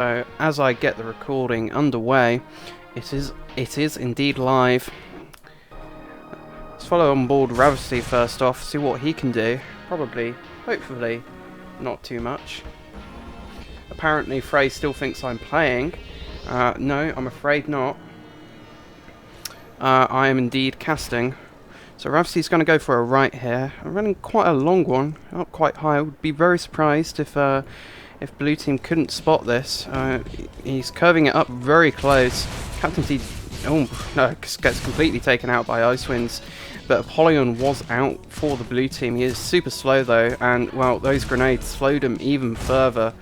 So as I get the recording underway, it is indeed live. Let's follow on board Ravesty first off, see what he can do. Probably, hopefully, not too much. Apparently Frey still thinks I'm playing. No, I'm afraid not. I am indeed casting. So Ravesty's going to go for a right here. I'm running quite a long one, up quite high. I would be very surprised if blue team couldn't spot this. He's curving it up very close. Captaintea, oh no, gets completely taken out by IcedWinds. But Apollyon was out for the blue team. He is super slow though, and well, those grenades slowed him even further.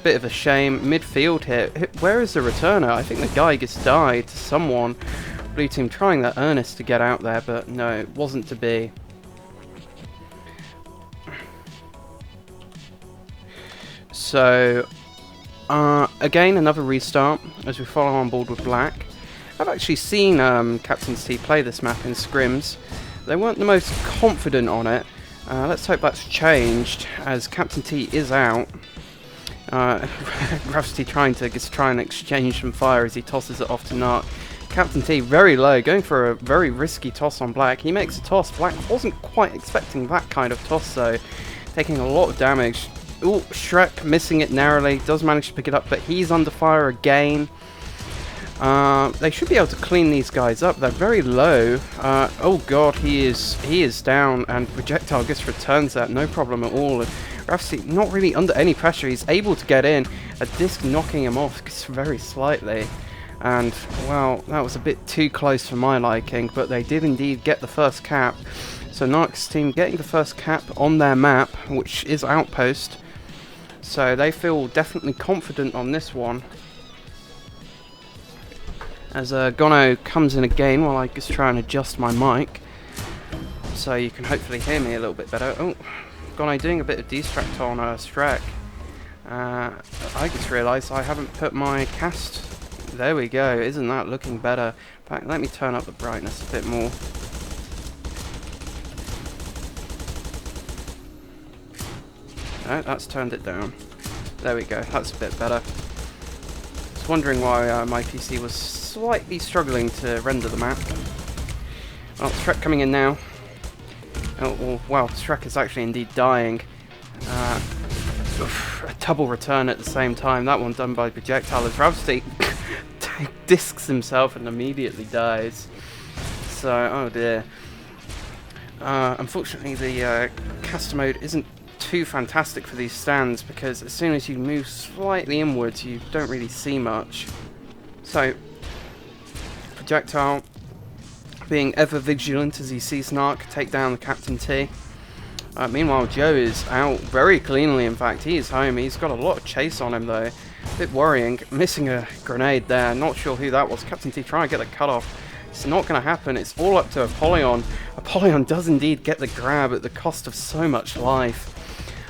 Bit of a shame. Midfield here. Where is the returner? I think the guy just died to someone. Blue team trying their earnest to get out there, but no, it wasn't to be. So, again, another restart as we follow on board with Blakk. I've actually seen TheCaptaintea play this map in scrims. They weren't the most confident on it. Let's hope that's changed, as TheCaptaintea is out. Ravesty trying and exchange some fire as he tosses it off to Nark. TheCaptaintea very low, going for a very risky toss on Blakk. He makes a toss. Blakk wasn't quite expecting that kind of toss though, taking a lot of damage. Ooh, Schreq missing it narrowly, does manage to pick it up, but he's under fire again. They should be able to clean these guys up. They're very low. Oh god, he is down, and projectile just returns that, no problem at all. Ravesty not really under any pressure. He's able to get in. A disc knocking him off just very slightly. And, well, that was a bit too close for my liking, but they did indeed get the first cap. So Nark's team getting the first cap on their map, which is Outpost. So they feel definitely confident on this one. As Gonno comes in again while I just try and adjust my mic. So you can hopefully hear me a little bit better. Oh, Gonno doing a bit of distract on Schreq. I just realised I haven't put my cast. There we go, isn't that looking better? In fact, let me turn up the brightness a bit more. No, that's turned it down. There we go, that's a bit better. I was wondering why my PC was slightly struggling to render the map. Well, Schreq coming in now. Oh, wow, Schreq is actually indeed dying. A double return at the same time. That one done by projectile as Ravesty discs himself and immediately dies. So, oh dear. Unfortunately, the caster mode isn't too fantastic for these stands, because as soon as you move slightly inwards, you don't really see much. So, projectile being ever vigilant as he sees Nark take down the TheCaptaintea. Meanwhile, Joe is out very cleanly. In fact, he is home. He's got a lot of chase on him though. A bit worrying. Missing a grenade there. Not sure who that was. TheCaptaintea trying to get the cutoff. It's not going to happen. It's all up to Apollyon. Apollyon does indeed get the grab at the cost of so much life.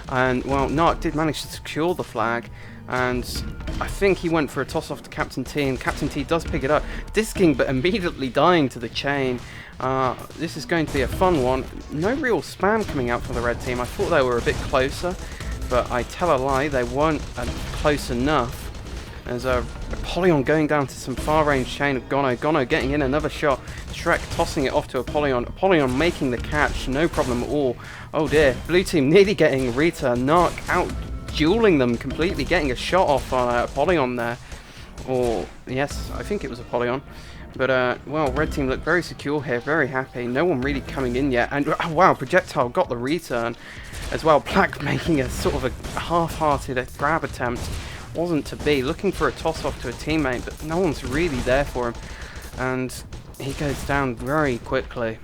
And, well, Nark did manage to secure the flag. And I think he went for a toss off to TheCaptaintea, and TheCaptaintea does pick it up. Disking, but immediately dying to the chain. This is going to be a fun one. No real spam coming out for the red team. I thought they were a bit closer, but I tell a lie, they weren't close enough. There's Apollyon going down to some far range chain of Gonno. Gonno getting in another shot. Schreq tossing it off to Apollyon. Apollyon making the catch, no problem at all. Oh dear, blue team nearly getting Rita. Nark out dueling them completely, getting a shot off on Apollyon there. Or, yes, I think it was Apollyon. But, well, red team look very secure here, very happy. No one really coming in yet. And, wow, projectile got the return as well. Blakk making a sort of a half-hearted grab attempt. Wasn't to be. Looking for a toss-off to a teammate, but no one's really there for him. And he goes down very quickly.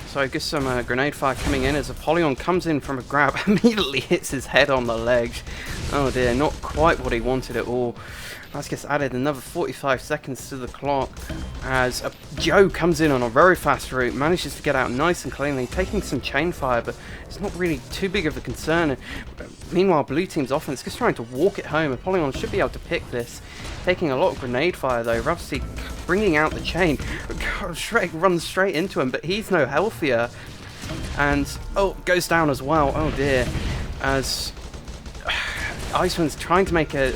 So I guess some grenade fire coming in as Apollyon comes in from a grab, immediately hits his head on the ledge. Oh dear, not quite what he wanted at all. That's just added another 45 seconds to the clock as Joe comes in on a very fast route, manages to get out nice and cleanly, taking some chain fire, but it's not really too big of a concern. Meanwhile, blue team's offense just trying to walk it home. Apollyon should be able to pick this, taking a lot of grenade fire though. Ravesty bringing out the chain. Schreq runs straight into him, but he's no healthier. And, oh, goes down as well. Oh dear. As IcedWinds trying to make a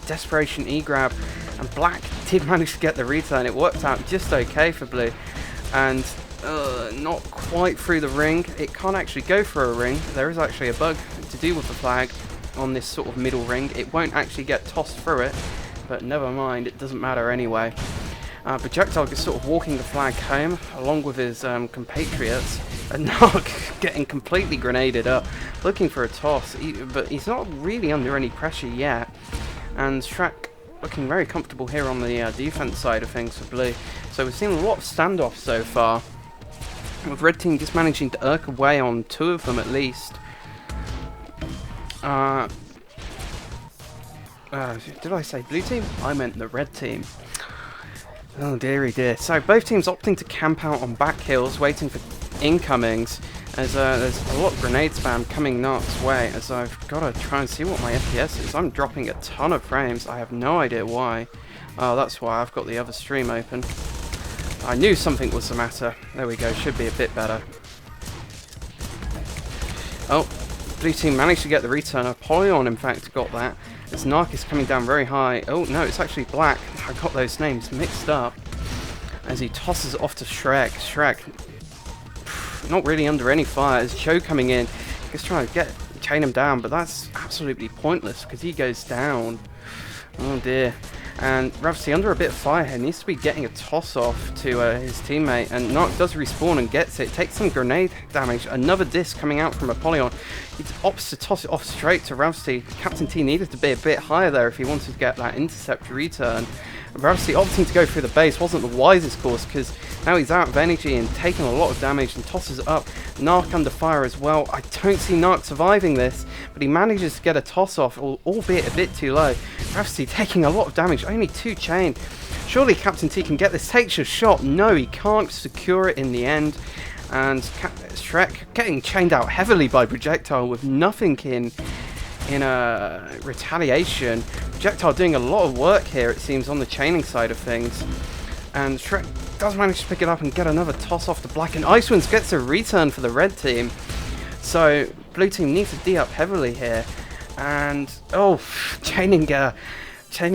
desperation E-grab, and Blakk did manage to get the return. It worked out just okay for blue, and not quite through the ring. It can't actually go for a ring. There is actually a bug to do with the flag on this sort of middle ring. It won't actually get tossed through it, but never mind, it doesn't matter anyway. Projectile is sort of walking the flag home along with his compatriots, and Nark getting completely grenaded up, looking for a toss, but he's not really under any pressure yet. And Schreq looking very comfortable here on the defense side of things for blue. So we've seen a lot of standoffs so far, with red team just managing to irk away on 2 of them at least. Did I say blue team? I meant the red team. Oh dearie dear. So both teams opting to camp out on back hills, waiting for incomings, as there's a lot of grenade spam coming Nark's way, as I've got to try and see what my FPS is. I'm dropping a ton of frames. I have no idea why. Oh, that's why I've got the other stream open. I knew something was the matter. There we go, should be a bit better. Oh, blue team managed to get the return. Apollyon, in fact, got that. As Nark is coming down very high. Oh, no, it's actually Blakk. I got those names mixed up. As he tosses it off to Schreq. Schreq, not really under any fire. As Joe coming in, he's trying to chain him down, but that's absolutely pointless because he goes down. Oh, dear. And Ravesty under a bit of fire here, needs to be getting a toss off to his teammate, and Nark does respawn and gets it, takes some grenade damage. Another disc coming out from Apollyon. He opts to toss it off straight to Ravesty. Captaintea needed to be a bit higher there if he wanted to get that intercept return. Ravesty opting to go through the base wasn't the wisest course, because now he's out of energy and taking a lot of damage and tosses it up. Nark under fire as well. I don't see Nark surviving this, but he manages to get a toss off, albeit a bit too low. Ravesty taking a lot of damage, only 2 chain. Surely Captaintea can get this. Takes a shot. No, he can't secure it in the end. And Schreq getting chained out heavily by Projectile with nothing in retaliation. Projectile doing a lot of work here, it seems, on the chaining side of things. And Schreq does manage to pick it up and get another toss off to Blakk, and IcedWinds gets a return for the red team. So blue team needs to D up heavily here. And oh, chaining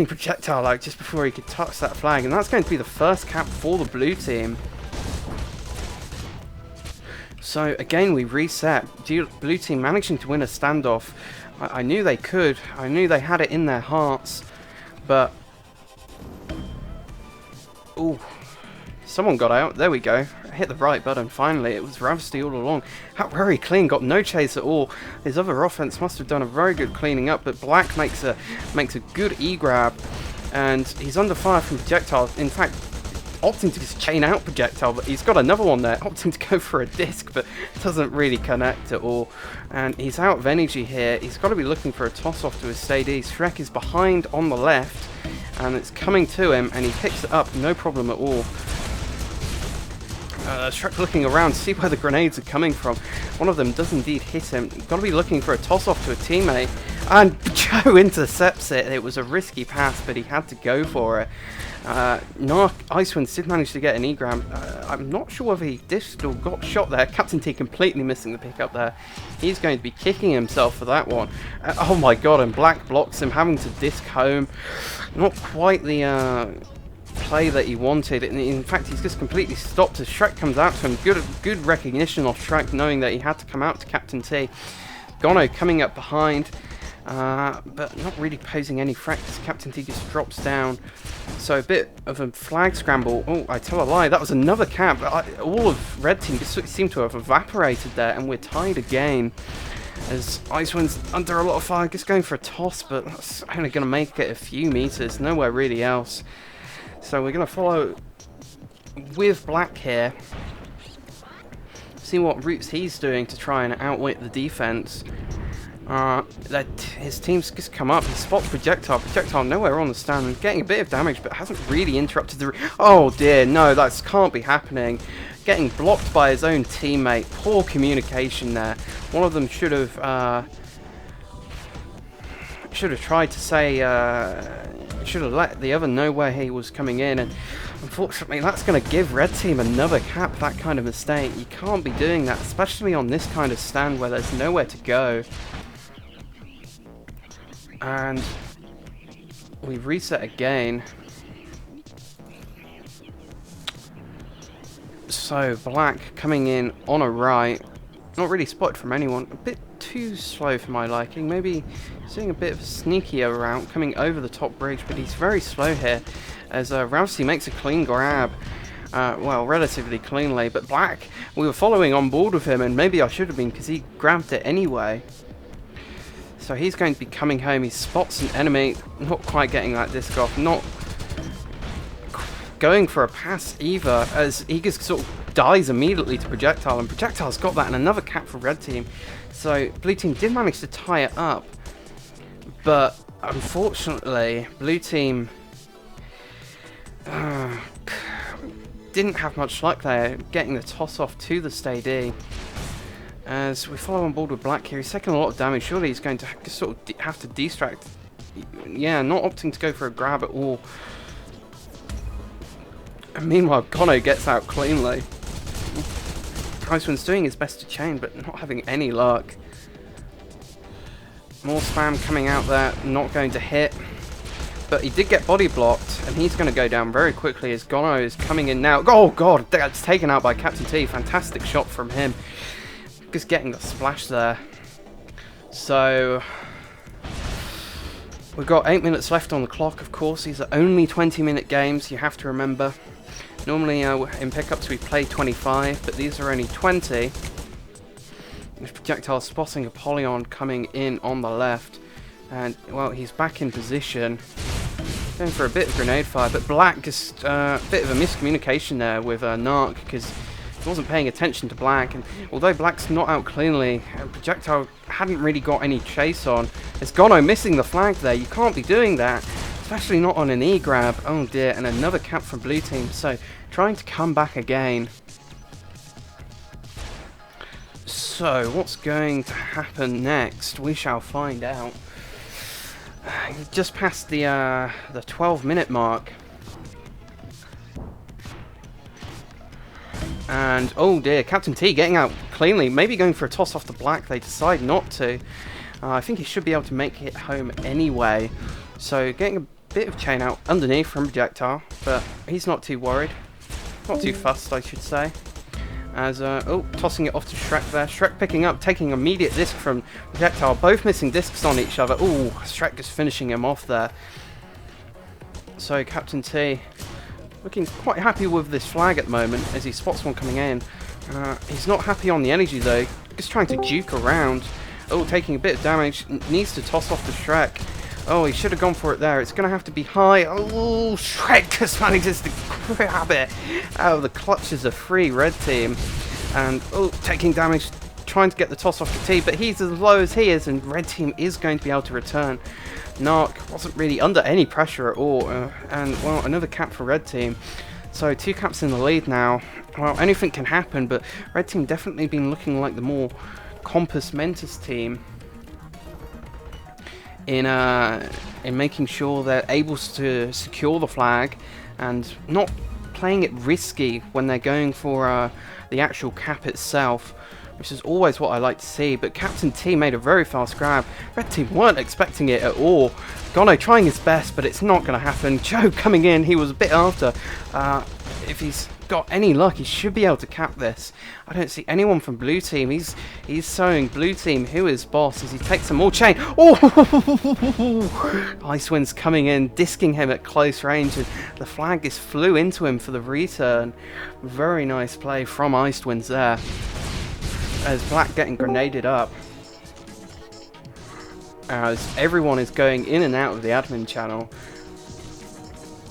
Projectile like just before he could touch that flag, and that's going to be the first cap for the blue team. So again we reset. Blue team managing to win a standoff. I knew they could. I knew they had it in their hearts, but ooh, someone got out. There we go. I hit the right button finally. It was Ravesty all along. That very clean. Got no chase at all. His other offense must have done a very good cleaning up, but Blakk makes a good E-grab, and he's under fire from Projectile. In fact, opting to just chain out Projectile, but he's got another one there, opting to go for a disc, but doesn't really connect at all. And he's out of energy here. He's got to be looking for a toss-off to his steady. Schreq is behind on the left, and it's coming to him, and he picks it up, no problem at all. Schreq looking around to see where the grenades are coming from. One of them does indeed hit him. Got to be looking for a toss-off to a teammate, and Joe intercepts it. It was a risky pass, but he had to go for it. Nark, IcedWinds did manage to get an E-grab. I'm not sure whether he dished or got shot there. Captaintea completely missing the pickup there. He's going to be kicking himself for that one. Oh my god, and Blakk blocks him, having to disc home. Not quite the play that he wanted. In fact, he's just completely stopped as Schreq comes out to him. Good recognition of Schreq, knowing that he had to come out to Captaintea. Gonno coming up behind. But not really posing any threat because Captaintea just drops down. So a bit of a flag scramble. Oh, I tell a lie, that was another cap. All of red team just seemed to have evaporated there, and we're tied again. As IcedWinds under a lot of fire, just going for a toss, but that's only going to make it a few meters, nowhere really else. So we're going to follow with Blakk here. See what routes he's doing to try and outwit the defense. His team's just come up. He spots Projectile. Projectile nowhere on the stand, getting a bit of damage, but hasn't really interrupted the. Oh dear, no, that can't be happening. Getting blocked by his own teammate. Poor communication there. One of them should have tried to say. Should have let the other know where he was coming in, and unfortunately that's going to give red team another cap. That kind of mistake, you can't be doing that, especially on this kind of stand where there's nowhere to go. And we reset again. So Blakk coming in on a right. Not really spotted from anyone. A bit too slow for my liking. Maybe seeing a bit of a sneakier route coming over the top bridge, but he's very slow here as Ravesty makes a clean grab. Well, relatively cleanly, but Blakk, we were following on board with him, and maybe I should have been because he grabbed it anyway. So he's going to be coming home. He spots an enemy, not quite getting that disc off, not going for a pass either, as he just sort of dies immediately to Projectile, and Projectile's got that and another cap for red team. So blue team did manage to tie it up, but unfortunately blue team didn't have much luck there getting the toss off to the stay D. As we follow on board with Blakk here, he's taking a lot of damage. Surely he's going to sort of have to distract. Yeah, not opting to go for a grab at all. And meanwhile, Gonno gets out cleanly. IcedWinds doing his best to chain, but not having any luck. More spam coming out there, not going to hit. But he did get body blocked, and he's going to go down very quickly as Gonno is coming in now. Oh god, that's taken out by Captaintea. Fantastic shot from him. Just getting the splash there. So we've got 8 minutes left on the clock, of course. These are only 20-minute games, you have to remember. Normally in pickups we play 25, but these are only 20. This Projectile spotting Apollyon coming in on the left. And, well, he's back in position. Going for a bit of grenade fire, but Blakk just a bit of a miscommunication there with Nark, because he wasn't paying attention to Blakk. And although Black's not out cleanly, Projectile hadn't really got any chase on. It's Gonno missing the flag there. You can't be doing that, especially not on an E grab. Oh dear, and another cap from blue team. So trying to come back again. So what's going to happen next? We shall find out. Just past the 12-minute mark. And, oh dear, Captaintea getting out cleanly. Maybe going for a toss off the Blakk. They decide not to. I think he should be able to make it home anyway. So, getting a bit of chain out underneath from Projectile. But he's not too worried. Not too fussed, I should say. As, oh, tossing it off to Schreq there. Schreq picking up, taking immediate disc from Projectile. Both missing discs on each other. Oh, Schreq is finishing him off there. So, Captaintea looking quite happy with this flag at the moment as he spots one coming in. He's not happy on the energy though, just trying to juke around. Oh, taking a bit of damage, needs to toss off the Schreq. Oh, he should have gone for it there. It's going to have to be high. Oh, Schreq just manages to grab it out of the clutches of free red team. And, oh, taking damage, trying to get the toss off the T, but he's as low as he is and red team is going to be able to return. Nark wasn't really under any pressure at all, and, well, another cap for red team. So 2 caps in the lead now. Well, anything can happen, but red team definitely been looking like the more compos mentis team in making sure they're able to secure the flag and not playing it risky when they're going for the actual cap itself, which is always what I like to see. But Captaintea made a very fast grab. Red team weren't expecting it at all. Gonno trying his best, but it's not going to happen. Joe coming in, he was a bit after. If he's got any luck, he should be able to cap this. I don't see anyone from blue team. He's showing blue team who is boss as he takes some more chain. Oh! IcedWinds coming in, disking him at close range, and the flag just flew into him for the return. Very nice play from IcedWinds there. As Blakk getting grenaded up. As everyone is going in and out of the admin channel.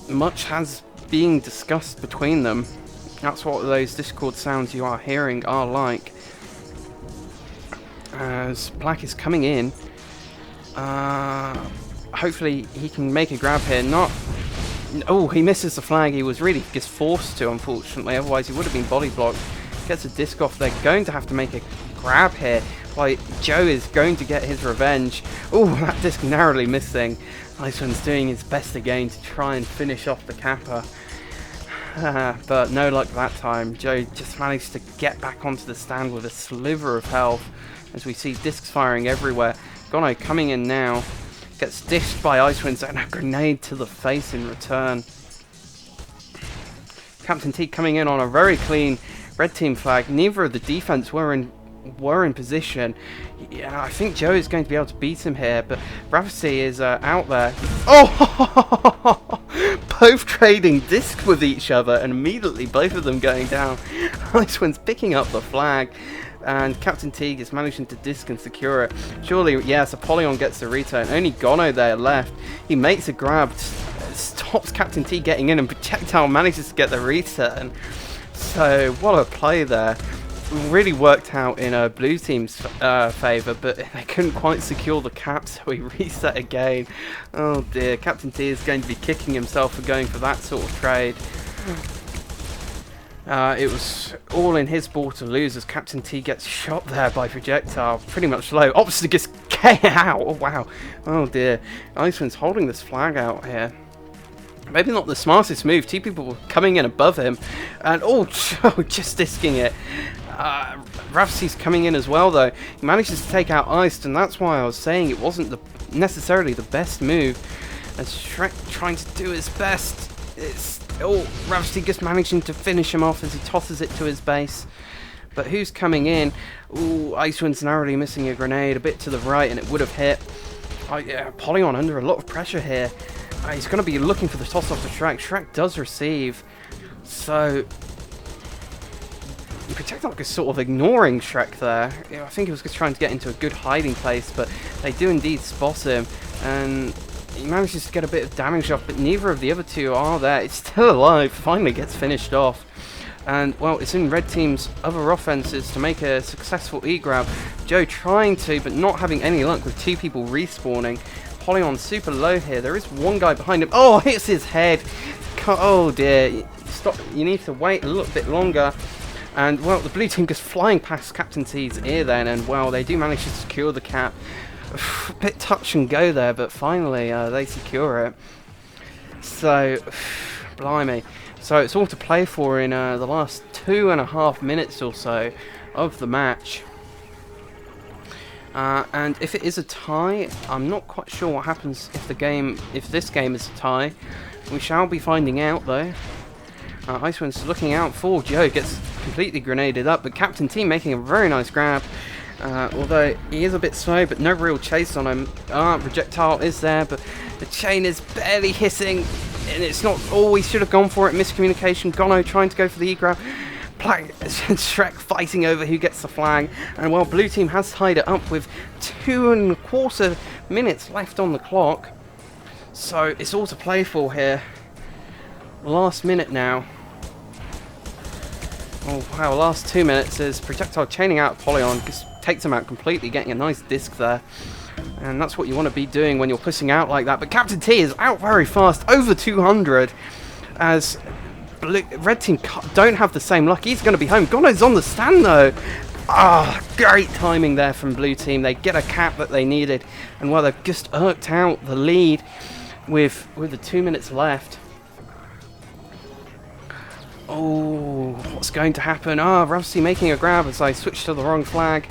Much has been discussed between them. That's what those Discord sounds you are hearing are like. As Blakk is coming in. Hopefully he can make a grab here. Not. Oh, he misses the flag. He was really just forced to, unfortunately. Otherwise he would have been body blocked. Gets a disc off. They're going to have to make a grab here. Like, Joe is going to get his revenge. Oh, that disc narrowly missing. IcedWinds doing his best again to try and finish off the capper. But no luck that time. Joe just managed to get back onto the stand with a sliver of health as we see discs firing everywhere. Gonno coming in now. Gets dished by IcedWinds and a grenade to the face in return. Captaintea coming in on a very clean red team flag. Neither of the defense were in position. Yeah, I think Joe is going to be able to beat him here, but Ravesty is out there. Oh! Both trading discs with each other, and immediately both of them going down. IcedWinds picking up the flag, and Captaintea is managing to disc and secure it. Surely, yes, Apollyon gets the return. Only Gonno there left. He makes a grab, stops Captaintea getting in, and Projectile manages to get the return. So, what a play there. Really worked out in blue team's favour, but they couldn't quite secure the cap, so he reset again. Oh dear, Captaintea is going to be kicking himself for going for that sort of trade. It was all in his ball to lose as Captaintea gets shot there by Projectile, pretty much low. Obviously gets K out, oh wow. Oh dear, IcedWinds holding this flag out here. Maybe not the smartest move. Two people were coming in above him, and just disking it. Ravesty's coming in as well though. He manages to take out Iced, and that's why I was saying it wasn't necessarily the best move. As Schreq trying to do his best. Ravesty just managing to finish him off as he tosses it to his base. But who's coming in? Ooh, IcedWinds narrowly missing a grenade a bit to the right, and it would have hit. Yeah, Apollyon under a lot of pressure here. He's going to be looking for the toss off to Schreq. Schreq does receive. So Projectile is sort of ignoring Schreq there. I think he was just trying to get into a good hiding place, but they do indeed spot him, and he manages to get a bit of damage off, but neither of the other two are there. It's still alive, finally gets finished off. And, well, it's in red team's other offenses to make a successful E-grab. Joe trying to, but not having any luck with two people respawning. Apollyon super low here. There is one guy behind him. Oh, hits his head. Oh, dear. Stop. You need to wait a little bit longer. And, well, the blue team just flying past CaptainTea's ear then. And, well, they do manage to secure the cap. A bit touch and go there, but finally they secure it. So, blimey. So it's all to play for in the last 2.5 minutes or so of the match. And if it is a tie, I'm not quite sure what happens if this game is a tie. We shall be finding out though. IcedWinds looking out for Joe, gets completely grenaded up, but CaptainTea making a very nice grab. Although he is a bit slow, but no real chase on him. Projectile is there, but the chain is barely hitting, and it's not all we should have gone for it. Miscommunication. Gonno trying to go for the E-grab. Blakk and Schreq fighting over who gets the flag, and well, blue team has tied it up with 2.25 minutes left on the clock. So it's all to play for here. Last minute now. Oh wow, last 2 minutes is Projectile chaining out Apollyon, just takes him out completely, getting a nice disc there. And that's what you want to be doing when you're pushing out like that. But CaptainTea is out very fast, over 200, as red team don't have the same luck. He's going to be home. Gonno's on the stand though. Great timing there from blue team. They get a cap that they needed, and well, they've just irked out the lead with the 2 minutes left. Oh, what's going to happen? Ravesty making a grab as I switch to the wrong flag.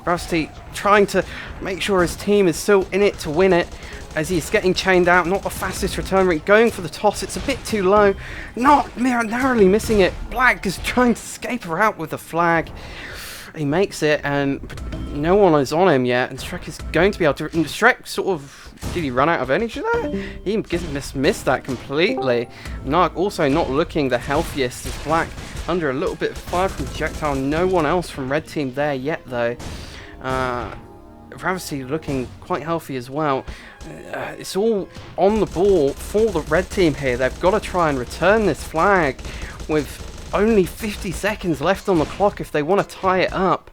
Ravesty trying to make sure his team is still in it to win it as he's getting chained out. Not the fastest return rate. Going for the toss. It's a bit too low. Narrowly missing it. Blakk is trying to escape her out with the flag. He makes it, and no one is on him yet. And Schreq is going to be able to... Schreq sort of... Did he run out of energy there? He missed that completely. Nark also not looking the healthiest as Blakk under a little bit of fire from Projectile. No one else from red team there yet though. Ravesty looking quite healthy as well. It's all on the ball for the red team here. They've got to try and return this flag with only 50 seconds left on the clock if they want to tie it up.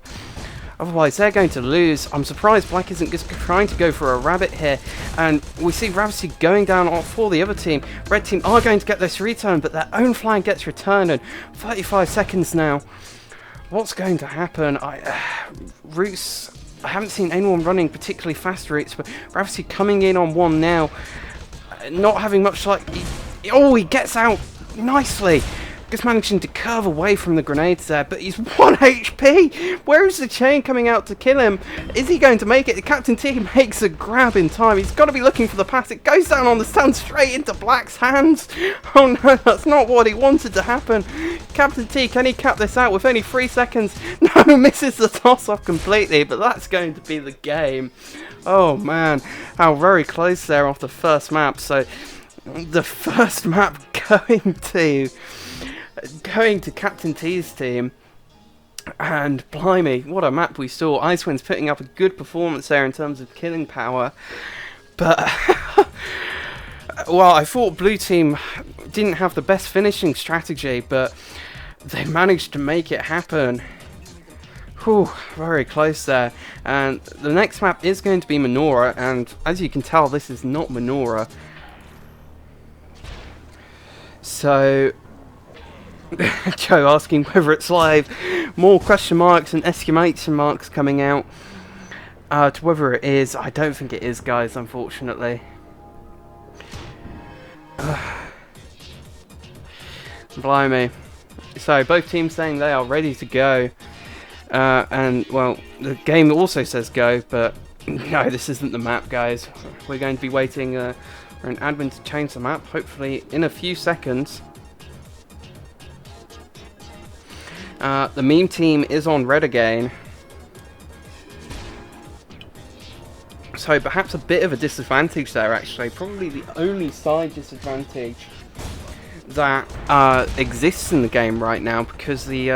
Otherwise, they're going to lose. I'm surprised Blakk isn't just trying to go for a rabbit here. And we see Ravesty going down for the other team. Red team are going to get this return, but their own flag gets returned. And 35 seconds now. What's going to happen? Routes... I haven't seen anyone running particularly fast routes, but Ravesty coming in on one now. Not having much luck. He gets out nicely. Just managing to curve away from the grenades there, but he's 1 HP! Where is the chain coming out to kill him? Is he going to make it? The thecaptaintea makes a grab in time. He's got to be looking for the pass. It goes down on the stand straight into Black's hands. Oh no, that's not what he wanted to happen. thecaptaintea, can he cap this out with only 3 seconds? No, misses the toss-off completely, but that's going to be the game. Oh man, how very close there off the first map. So, the first map going to thecaptaintea's team, and blimey, what a map we saw. IcedWinds putting up a good performance there in terms of killing power, but well, I thought blue team didn't have the best finishing strategy, but they managed to make it happen. Whew, very close there. And the next map is going to be Menorah, and as you can tell, this is not Menorah. So, Joe asking whether it's live. More question marks and exclamation marks coming out. To whether it is, I don't think it is, guys, unfortunately. Blimey. So, both teams saying they are ready to go. And, well, the game also says go, but no, this isn't the map, guys. We're going to be waiting for an admin to change the map, hopefully in a few seconds. The meme team is on red again. So perhaps a bit of a disadvantage there, actually. Probably the only side disadvantage that exists in the game right now, because the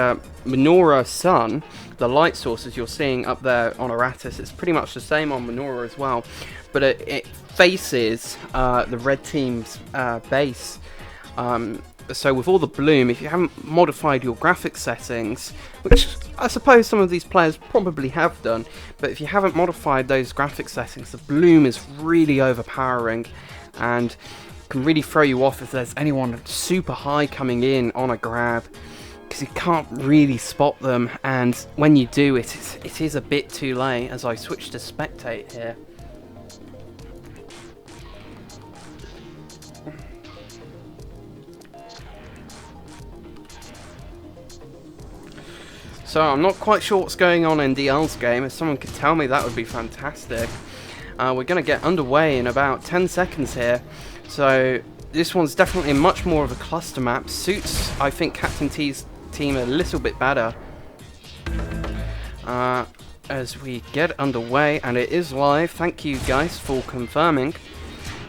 Menorah sun, the light sources you're seeing up there on Hotteas, it's pretty much the same on Menorah as well, but it faces the red team's base. So with all the bloom, if you haven't modified your graphics settings, which I suppose some of these players probably have done, but if you haven't modified those graphics settings, the bloom is really overpowering and can really throw you off if there's anyone super high coming in on a grab, because you can't really spot them, and when you do, it is a bit too late. As I switch to spectate here. So I'm not quite sure what's going on in DL's game. If someone could tell me, that would be fantastic. We're going to get underway in about 10 seconds here. So this one's definitely much more of a cluster map. Suits, I think, thecaptaintea's team a little bit better. As we get underway, and it is live. Thank you guys for confirming.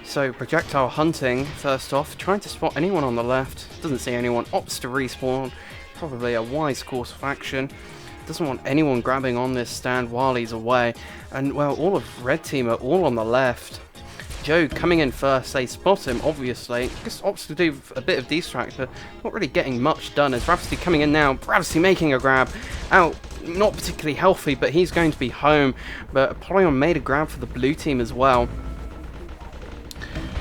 So projectile hunting first off, trying to spot anyone on the left. Doesn't see anyone. Opts to respawn. Probably a wise course of action. Doesn't want anyone grabbing on this stand while he's away. And well, all of red team are all on the left. Joe coming in first, they spot him obviously. Just opts to do a bit of distract, but not really getting much done. As Ravesty coming in now, Ravesty making a grab. Out, not particularly healthy, but he's going to be home. But Apollyon made a grab for the blue team as well.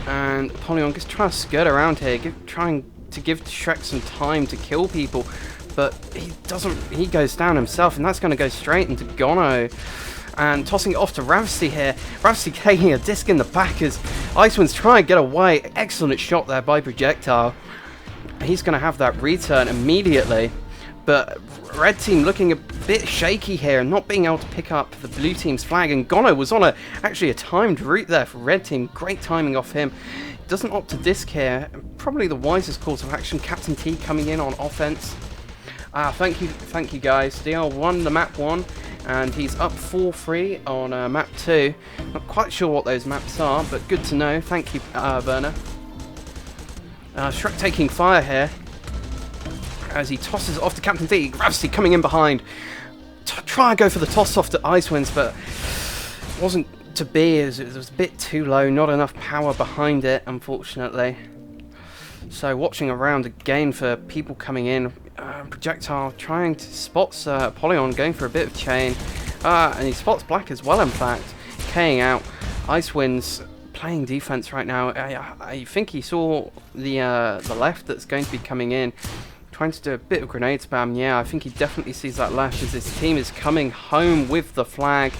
And Apollyon just trying to skirt around here, trying to give Schreq some time to kill people, but he doesn't. He goes down himself, and that's going to go straight into Gonno. And tossing it off to Ravesty here. Ravesty taking a disc in the back as IcedWinds try and get away. Excellent shot there by projectile. He's going to have that return immediately, but red team looking a bit shaky here and not being able to pick up the blue team's flag. And Gonno was on actually a timed route there for red team. Great timing off him. Doesn't opt to disc here. Probably the wisest course of action. thecaptaintea coming in on offense. Thank you guys. DL won the map 1, and he's up 4-3 on map 2. Not quite sure what those maps are, but good to know. Thank you, Werner. Schreq taking fire here as he tosses it off to thecaptaintea. Ravesty coming in behind. Try and go for the toss off to IcedWinds, but wasn't to be, as it was a bit too low, not enough power behind it, unfortunately. So watching around again for people coming in. Projectile trying to spot Apollyon, going for a bit of chain, and he spots Blakk as well, in fact, K'ing out. IcedWinds playing defense right now. I think he saw the left that's going to be coming in, trying to do a bit of grenade spam. Yeah, I think he definitely sees that left as his team is coming home with the flag.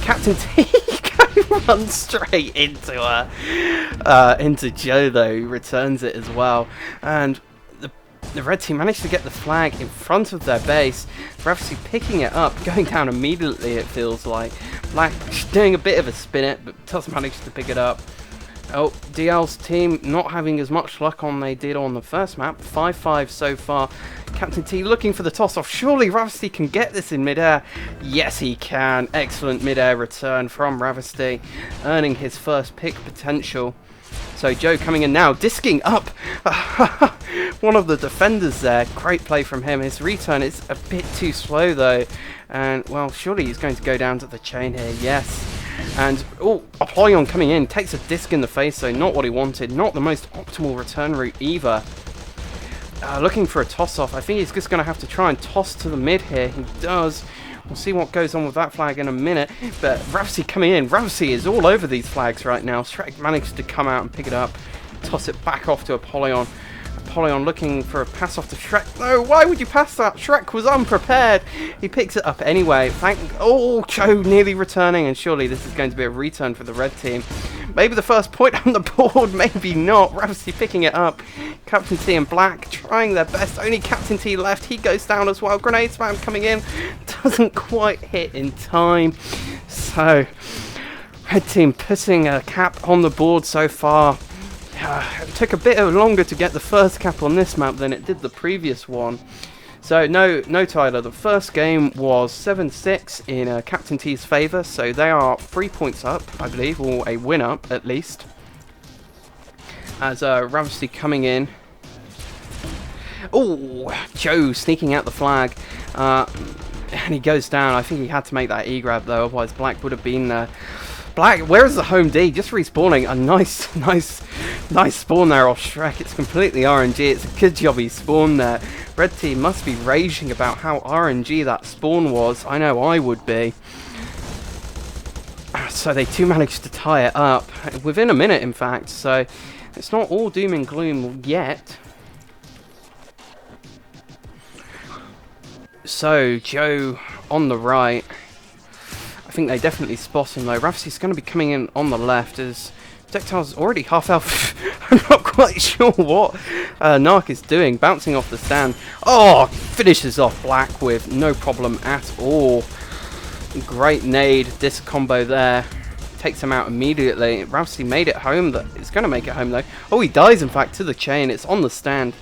thecaptaintea runs straight into Joe though, who returns it as well, and the red team managed to get the flag in front of their base. Ravesty picking it up, going down immediately, it feels like. Blakk doing a bit of a spin it, but does manage to pick it up. Oh, DL's team not having as much luck on they did on the first map. 5-5 so far. Captaintea looking for the toss-off. Surely Ravesty can get this in midair. Yes, he can. Excellent midair return from Ravesty, earning his first pick potential. So Joe coming in now, disking up one of the defenders there. Great play from him. His return is a bit too slow though. And, well, surely he's going to go down to the chain here. Yes. And, oh, Apollyon coming in, takes a disc in the face, so not what he wanted. Not the most optimal return route either. Looking for a toss-off. I think he's just going to have to try and toss to the mid here. He does. We'll see what goes on with that flag in a minute. But Ravesty coming in. Ravesty is all over these flags right now. Schreq managed to come out and pick it up. Toss it back off to Apollyon. Apollyon looking for a pass off to Schreq. No, why would you pass that? Schreq was unprepared. He picks it up anyway. Oh, Joe nearly returning, and surely this is going to be a return for the red team. Maybe the first point on the board, maybe not. Ravesty picking it up. Captaintea and Blakk trying their best. Only Captaintea left. He goes down as well. Grenade spam coming in. Doesn't quite hit in time. So, red team putting a cap on the board so far. It took a bit longer to get the first cap on this map than it did the previous one. So no Tyler, the first game was 7-6 in CaptainTea's favour, so they are 3 points up, I believe, or a win up at least. As Ravesty coming in. Oh, Joe sneaking out the flag. And he goes down. I think he had to make that E-grab though, otherwise Blakk would have been there. Blakk, where is the home D? Just respawning. A nice spawn there off Schreq. It's completely RNG. It's a good job he spawned there. Red team must be raging about how RNG that spawn was. I know I would be. So they too managed to tie it up within a minute, in fact. So it's not all doom and gloom yet. So Joe on the right. I think they definitely spot him though. Ravesty's going to be coming in on the left as Projectile's already half health. I'm not quite sure what Nark is doing. Bouncing off the stand. Oh, finishes off Blakk with no problem at all. Great nade, disc combo there. Takes him out immediately. Ravesty made it home. It's going to make it home though. Oh, he dies in fact to the chain. It's on the stand.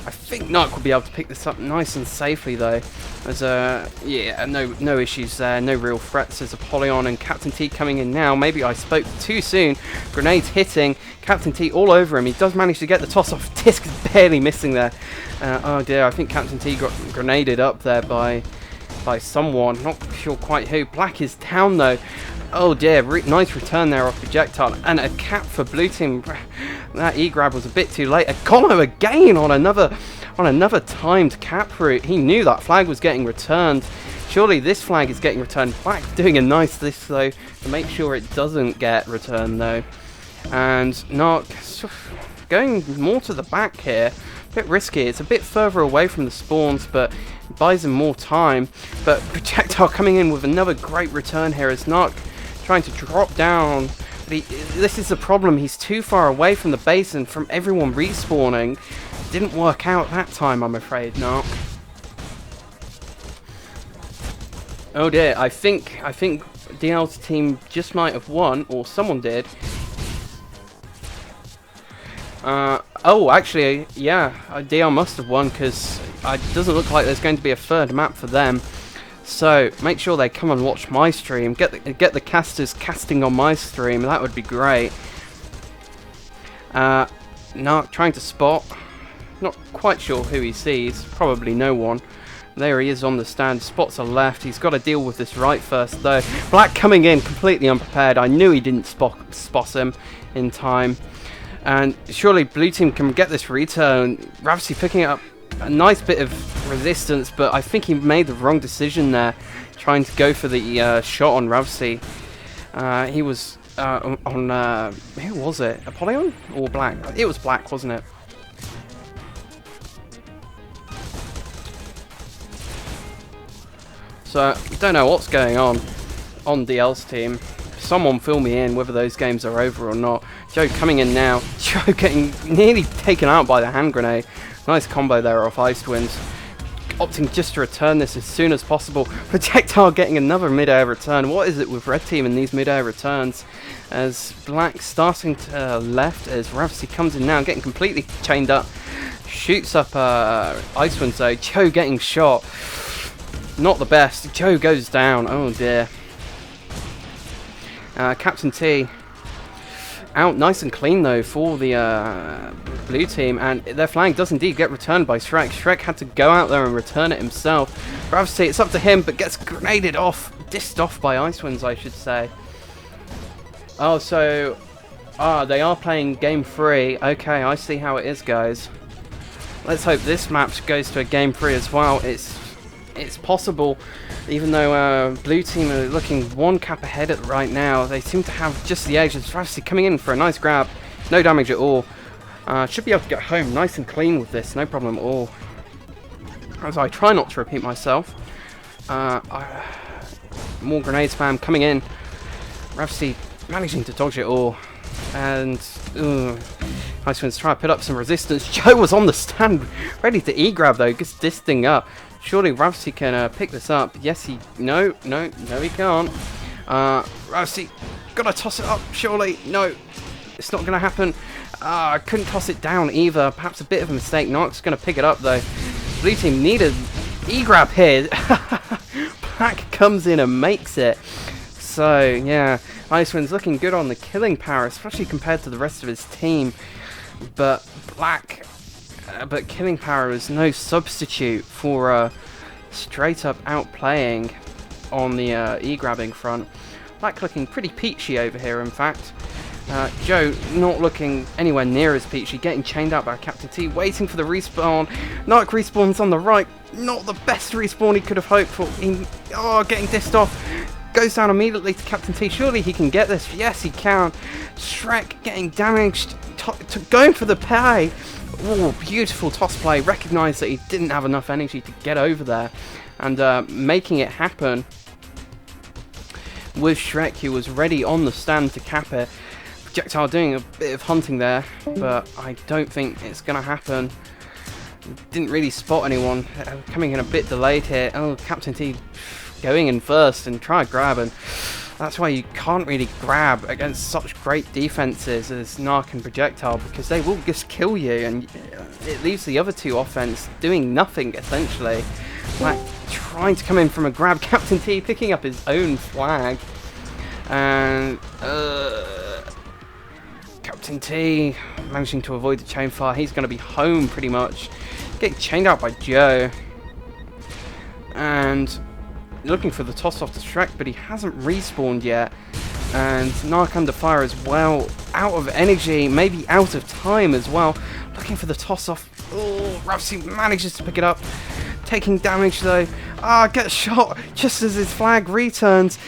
I think Nark will be able to pick this up nice and safely though. There's yeah, no issues there, no real threats. There's Apollyon and Captaintea coming in now. Maybe I spoke too soon. Grenades hitting. Captaintea all over him. He does manage to get the toss off. Disc is barely missing there. Oh dear, I think Captaintea got grenaded up there by someone. Not sure quite who. Blakk is down though. Oh dear, nice return there off projectile. And a cap for blue team. That E-grab was a bit too late. A Gonno again on another timed cap route. He knew that flag was getting returned. Surely this flag is getting returned. Blakk doing a nice this though to make sure it doesn't get returned though. And Nark going more to the back here. A bit risky. It's a bit further away from the spawns, but it buys him more time. But projectile coming in with another great return here as Nark trying to drop down. But this is the problem. He's too far away from the base and from everyone respawning. Didn't work out that time, I'm afraid, Nark. Oh dear, I think DL's team just might have won, or someone did. Oh, actually, yeah, DL must have won because it doesn't look like there's going to be a third map for them. So make sure they come and watch my stream. Get the casters casting on my stream. That would be great. Nark trying to spot. Not quite sure who he sees. Probably no one. There he is on the stand. Spots a left. He's got to deal with this right first though. Blakk coming in completely unprepared. I knew he didn't spot him in time. And surely blue team can get this return. Ravesty picking it up. A nice bit of resistance, but I think he made the wrong decision there, trying to go for the shot on Ravesty. He was on who was it? Apollyon or Blakk? It was Blakk, wasn't it? So don't know what's going on DL's team. someone fill me in whether those games are over or not. Joe coming in now. Joe getting nearly taken out by the hand grenade. Nice combo there off IcedWinds. Opting just to return this as soon as possible. Projectile getting another mid-air return. What is it with red team in these mid-air returns? As Blakk starting to left as Ravesty comes in now, getting completely chained up. Shoots up IcedWinds though. Joe getting shot. Not the best. Joe goes down. Oh dear. Captaintea out nice and clean though for the blue team, and their flag does indeed get returned by Schreq. Schreq had to go out there and return it himself. Ravesty, it's up to him, but gets grenaded off, dissed off by IcedWinds, I should say. Oh, so they are playing game 3. Okay, I see how it is, guys. Let's hope this match goes to a game 3 as well. It's possible, even though blue team are looking one cap ahead right now. They seem to have just the edge. Ravesty coming in for a nice grab. No damage at all. Should be able to get home nice and clean with this. No problem at all. As I try not to repeat myself. More grenade spam coming in. Ravesty managing to dodge it all. And IcedWinds try to put up some resistance. Joe was on the stand, ready to E-grab though. Gets this thing up. Surely Ravesty can pick this up. Yes, no, he can't. Ravesty, gotta toss it up, surely. No, it's not gonna happen. I couldn't toss it down either. Perhaps a bit of a mistake. Nark's gonna pick it up though. Blue team needed E-grab here. Blakk comes in and makes it. So, yeah, IcedWinds looking good on the killing power, especially compared to the rest of his team. But Blakk... but killing power is no substitute for straight up outplaying on the E-grabbing front. Blakk looking pretty peachy over here, in fact. Joe not looking anywhere near as peachy, getting chained out by Captaintea, waiting for the respawn. Nark respawns on the right, not the best respawn he could have hoped for. Getting dissed off. Goes down immediately to Captaintea. Surely he can get this. Yes, he can. Schreq getting damaged, going for the pay. Oh, beautiful toss play. Recognised that he didn't have enough energy to get over there, and making it happen with Schreq, who was ready on the stand to cap it. Projectile doing a bit of hunting there, but I don't think it's going to happen. Didn't really spot anyone. Coming in a bit delayed here. Oh, Captaintea going in first and try grabbing. That's why you can't really grab against such great defenses as Nark and Projectile, because they will just kill you, and it leaves the other two offense doing nothing essentially. Like trying to come in from a grab. Captaintea picking up his own flag, and Captaintea managing to avoid the chain fire. He's going to be home pretty much. Getting chained out by Joe, and looking for the toss off to Schreq, but he hasn't respawned yet. And Nark under fire as well, out of energy, maybe out of time as well. Looking for the toss off. Oh, Ravesty manages to pick it up, taking damage though. Gets shot just as his flag returns.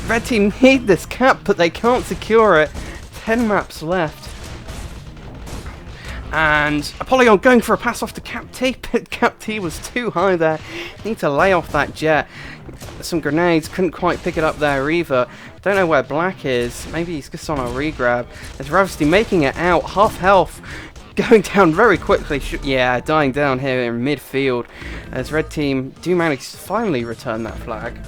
Red team need this cap, but they can't secure it. 10 maps left. And Apollyon going for a pass off to Captaintea, but Captaintea was too high there. Need to lay off that jet. Some grenades, couldn't quite pick it up there either. Don't know where Blakk is. Maybe he's just on a regrab. There's Ravesty making it out, half health. Going down very quickly. Yeah, dying down here in midfield. As red team do manage to finally return that flag.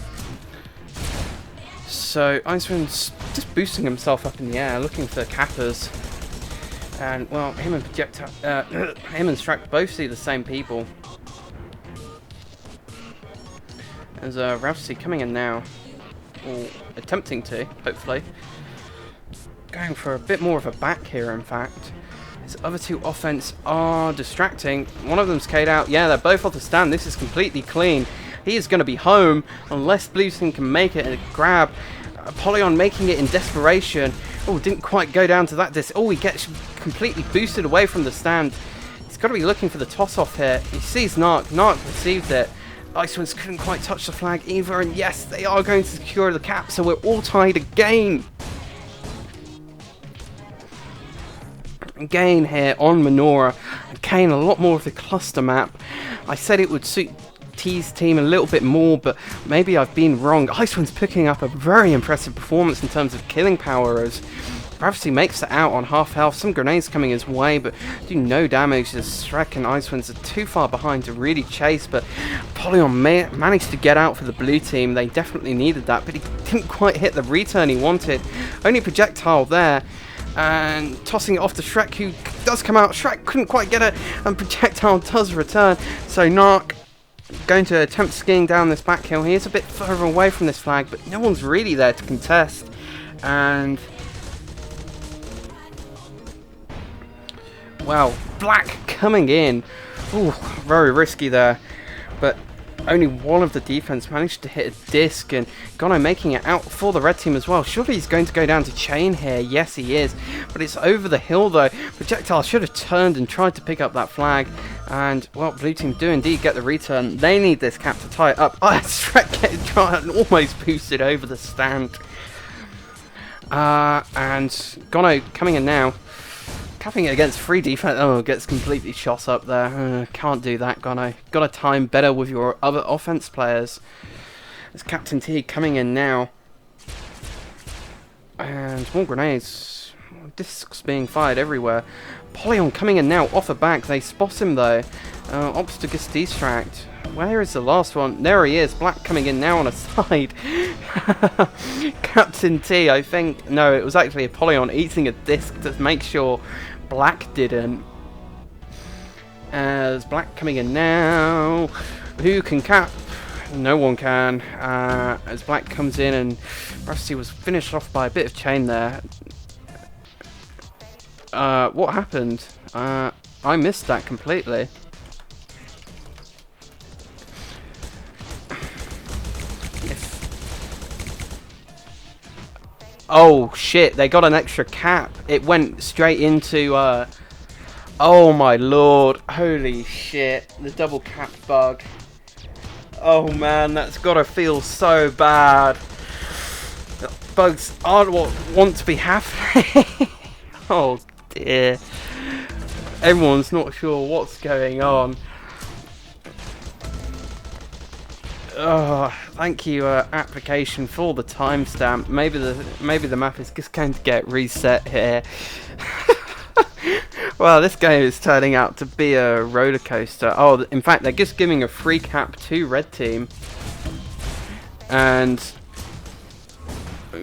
So IcedWinds just boosting himself up in the air, looking for cappers. And well, him and Schreq both see the same people. There's Ravesty coming in now, or attempting to, hopefully. Going for a bit more of a back here, in fact. His other two offense are distracting. One of them's K'd out. Yeah, they're both off the stand. This is completely clean. He is going to be home unless blue team can make it and grab. Apollyon making it in desperation. Oh, didn't quite go down to that dis. Oh, he gets completely boosted away from the stand. He's got to be looking for the toss-off here. He sees Nark. Nark receives it. IcedWinds couldn't quite touch the flag either. And yes, they are going to secure the cap. So we're all tied again. Again here on Menorah. Again, a lot more of the cluster map. I said it would suit T's team a little bit more, but maybe I've been wrong. IcedWinds picking up a very impressive performance in terms of killing power as Ravesty makes it out on half health. Some grenades coming his way, but do no damage as Schreq and IcedWinds are too far behind to really chase. But Apollyon managed to get out for the blue team. They definitely needed that, but he didn't quite hit the return he wanted. Only projectile there. And tossing it off to Schreq, who does come out. Schreq couldn't quite get it, and projectile does return. So Nark going to attempt skiing down this back hill. He is a bit further away from this flag, but no one's really there to contest. And well, Blakk coming in. Ooh, very risky there. But only one of the defense managed to hit a disc, and Gonno making it out for the red team as well. Surely he's going to go down to chain here. Yes, he is. But it's over the hill, though. Projectile should have turned and tried to pick up that flag. And, well, blue team do indeed get the return. They need this cap to tie it up. Oh, Schreq getting tried and almost boosted over the stand. And Gonno coming in now. Capping it against free defense. Oh, gets completely shot up there. Can't do that, Gonno. Got to time better with your other offense players. It's thecaptaintea coming in now. And more grenades. Discs being fired everywhere. Apollyon coming in now off the back. They spot him though. Obstacle gets distract. Where is the last one? There he is. Blakk coming in now on a side. thecaptaintea, I think. No, it was actually Apollyon eating a disc to make sure Blakk didn't. As Blakk coming in now. Who can cap? No one can. As Blakk comes in, and Ravesty was finished off by a bit of chain there. What happened? I missed that completely. Oh shit, they got an extra cap. It went straight into, oh my lord. Holy shit, the double cap bug. Oh man, that's gotta feel so bad. Bugs aren't what want to be happening. Oh dear. Everyone's not sure what's going on. Oh, thank you, application, for the timestamp. Maybe the map is just going to get reset here. Well, this game is turning out to be a roller coaster. Oh, in fact, they're just giving a free cap to red team, and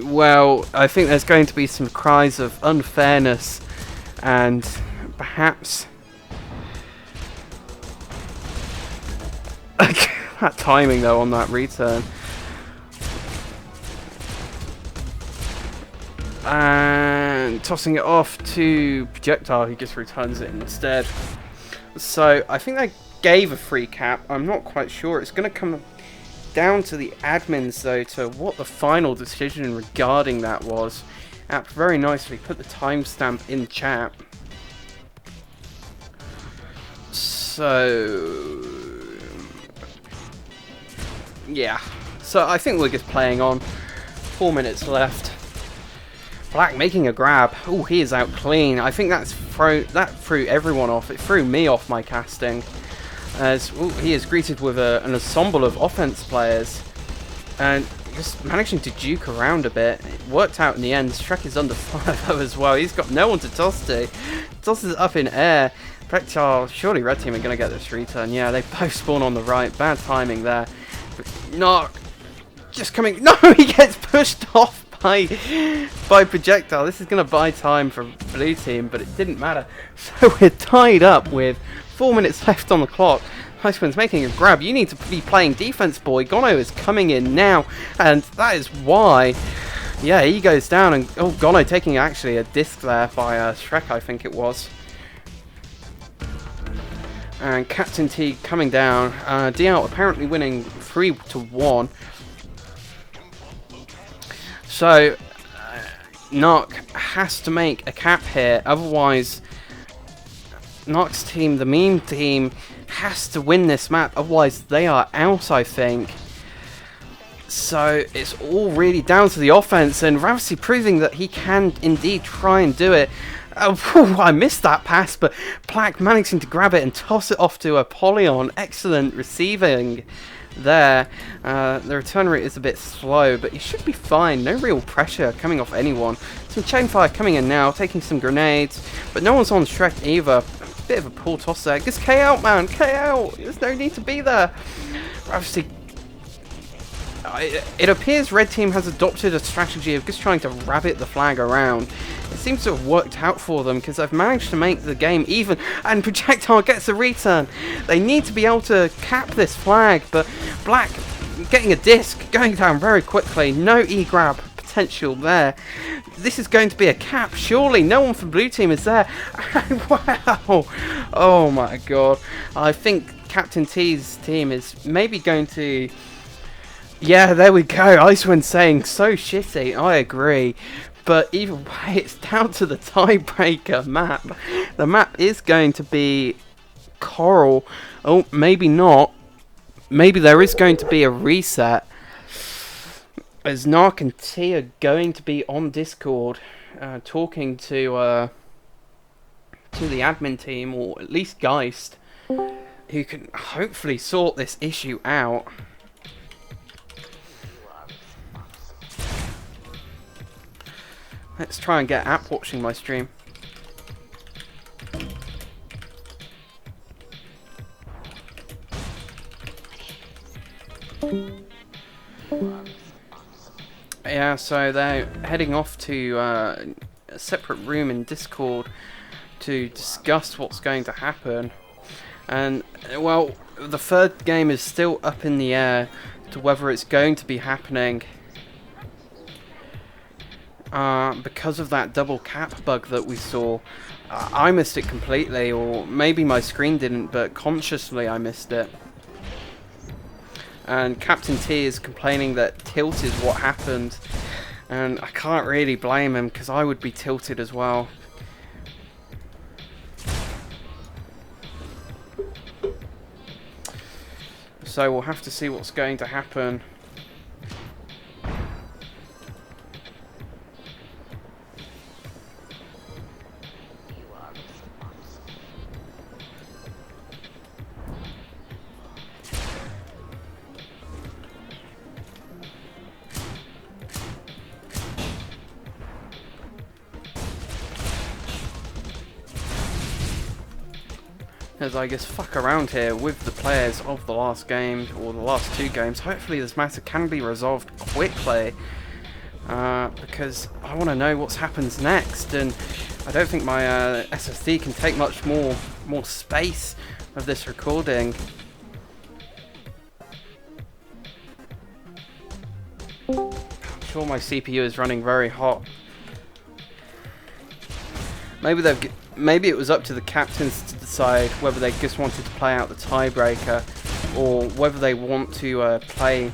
well, I think there's going to be some cries of unfairness, and perhaps. That timing though on that return. And tossing it off to projectile, who just returns it instead. So I think they gave a free cap. I'm not quite sure. It's going to come down to the admins though to what the final decision regarding that was. App very nicely put the timestamp in chat. So yeah, so I think we're just playing on. 4 minutes left. Blakk making a grab. Oh, he is out clean. I think that threw everyone off. It threw me off my casting. As he is greeted with an ensemble of offense players, and just managing to duke around a bit. It worked out in the end. Schreq is under fire though as well. He's got no one to toss to. Tosses it up in air. Projectile. Surely red team are going to get this return. Yeah, they both spawn on the right. Bad timing there. Nark just coming. No, he gets pushed off by projectile. This is going to buy time for blue team, but it didn't matter. So we're tied up with 4 minutes left on the clock. IcedWinds making a grab. You need to be playing defense, boy. Gonno is coming in now, and that is why. Yeah, he goes down, and oh, Gonno taking actually a disc there by Schreq, I think it was. And thecaptaintea coming down. DL apparently winning 3-1. So Nark has to make a cap here, otherwise Nark's team, the meme team, has to win this map, otherwise they are out, I think. So it's all really down to the offense, and Ravesty proving that he can indeed try and do it. Oh, whew, I missed that pass, but Blakk managing to grab it and toss it off to Apollyon. Excellent receiving there. The return rate is a bit slow, but he should be fine. No real pressure coming off anyone. Some chain fire coming in now, taking some grenades, but no one's on Schreq either. Bit of a poor toss there. Just K out, man. K out. There's no need to be there. Ravesty. It appears Red Team has adopted a strategy of just trying to rabbit the flag around. It seems to have worked out for them because they've managed to make the game even, and Projectile gets a return. They need to be able to cap this flag, but Blakk getting a disc, going down very quickly. No E-grab potential there. This is going to be a cap, surely. No one from Blue Team is there. Wow. Oh my god. I think thecaptaintea's team is maybe going to... Yeah, there we go. IcedWinds saying so shitty. I agree. But either way, it's down to the tiebreaker map. The map is going to be Coral. Oh, maybe not. Maybe there is going to be a reset. As Nark and T are going to be on Discord talking to the admin team, or at least Geist, who can hopefully sort this issue out. Let's try and get App watching my stream. Yeah, so they're heading off to a separate room in Discord to discuss what's going to happen. And, well, the third game is still up in the air to whether it's going to be happening. Because of that double cap bug that we saw. I missed it completely, or maybe my screen didn't, but consciously I missed it. And thecaptaintea is complaining that tilt is what happened, and I can't really blame him because I would be tilted as well. So we'll have to see what's going to happen. As I guess fuck around here with the players of the last game, or the last two games. Hopefully this matter can be resolved quickly, because I want to know what happens next, and I don't think my SSD can take much more space of this recording. I'm sure my CPU is running very hot. Maybe it was up to the captains to decide whether they just wanted to play out the tiebreaker, or whether they want to play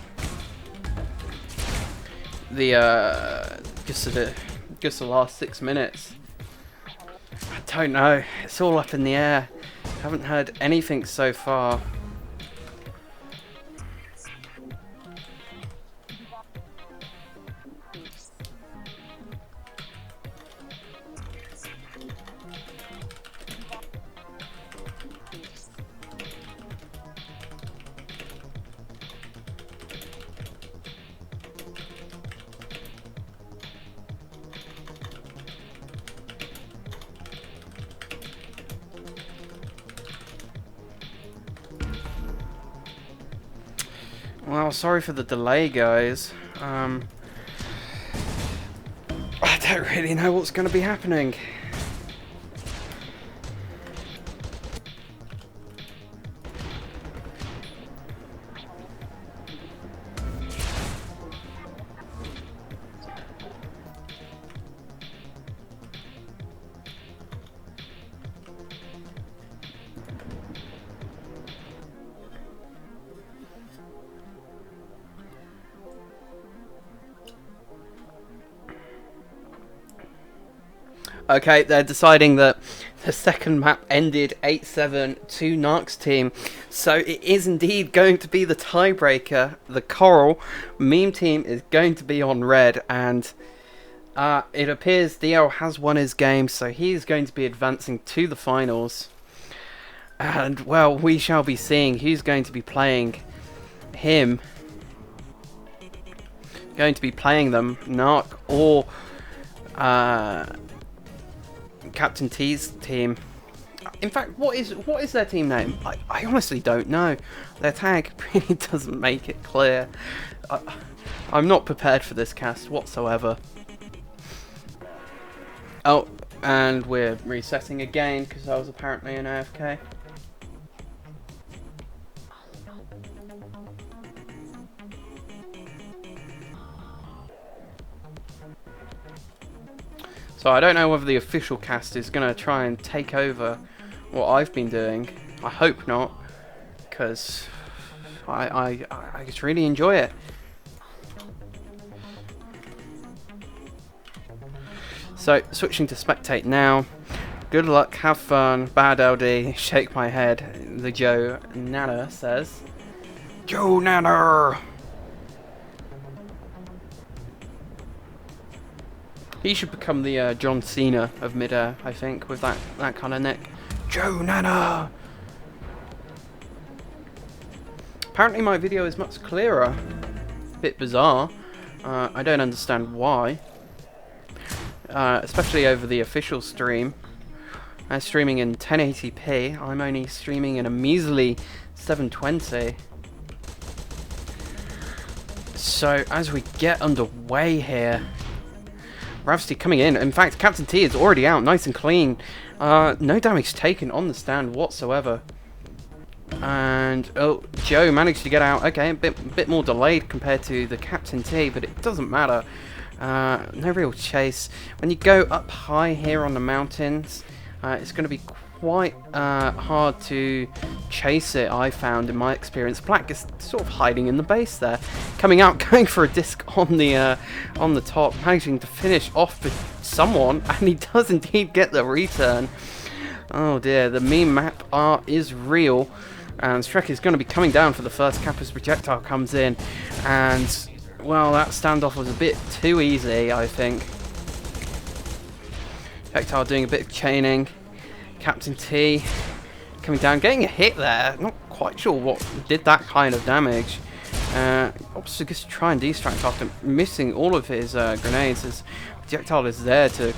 the just the last 6 minutes. I don't know. It's all up in the air. Haven't heard anything so far. Well, sorry for the delay, guys. I don't really know what's going to be happening. Okay, they're deciding that the second map ended 8-7 to Nark's team, so it is indeed going to be the tiebreaker. The Coral meme team is going to be on red, and It appears DL has won his game, so he's going to be advancing to the finals. And, well, we shall be seeing who's going to be playing him. Going to be playing them, Nark or Captaintea's team. In fact, what is their team name? I honestly don't know. Their tag really doesn't make it clear. I'm not prepared for this cast whatsoever. Oh, and we're resetting again because I was apparently an AFK. So I don't know whether the official cast is going to try and take over what I've been doing. I hope not, because I just really enjoy it. So, switching to spectate now. Good luck, have fun, bad LD, shake my head, the Joe Naner says. Joe Naner! He should become the John Cena of Midair, I think, with that kind of nick. Joe Naner! Apparently my video is much clearer. Bit bizarre. I don't understand why. Especially over the official stream. I'm streaming in 1080p. I'm only streaming in a measly 720. So, as we get underway here, Ravesty coming in fact, CaptainTea is already out, nice and clean. No damage taken on the stand whatsoever. And, oh, Joe managed to get out. Okay, a bit more delayed compared to the CaptainTea, but it doesn't matter. No real chase. When you go up high here on the mountains, it's going to be quite hard to chase it, I found, in my experience. Blakk is sort of hiding in the base there. Coming out, going for a disc on the top, managing to finish off with someone, and he does indeed get the return. Oh dear, the meme map art is real, and Schreq is going to be coming down for the first cap as projectile comes in, and, well, that standoff was a bit too easy, I think. Projectile doing a bit of chaining. CaptainTea coming down, getting a hit there. Not quite sure what did that kind of damage. Obviously just try and distract after missing all of his grenades. His projectile is there to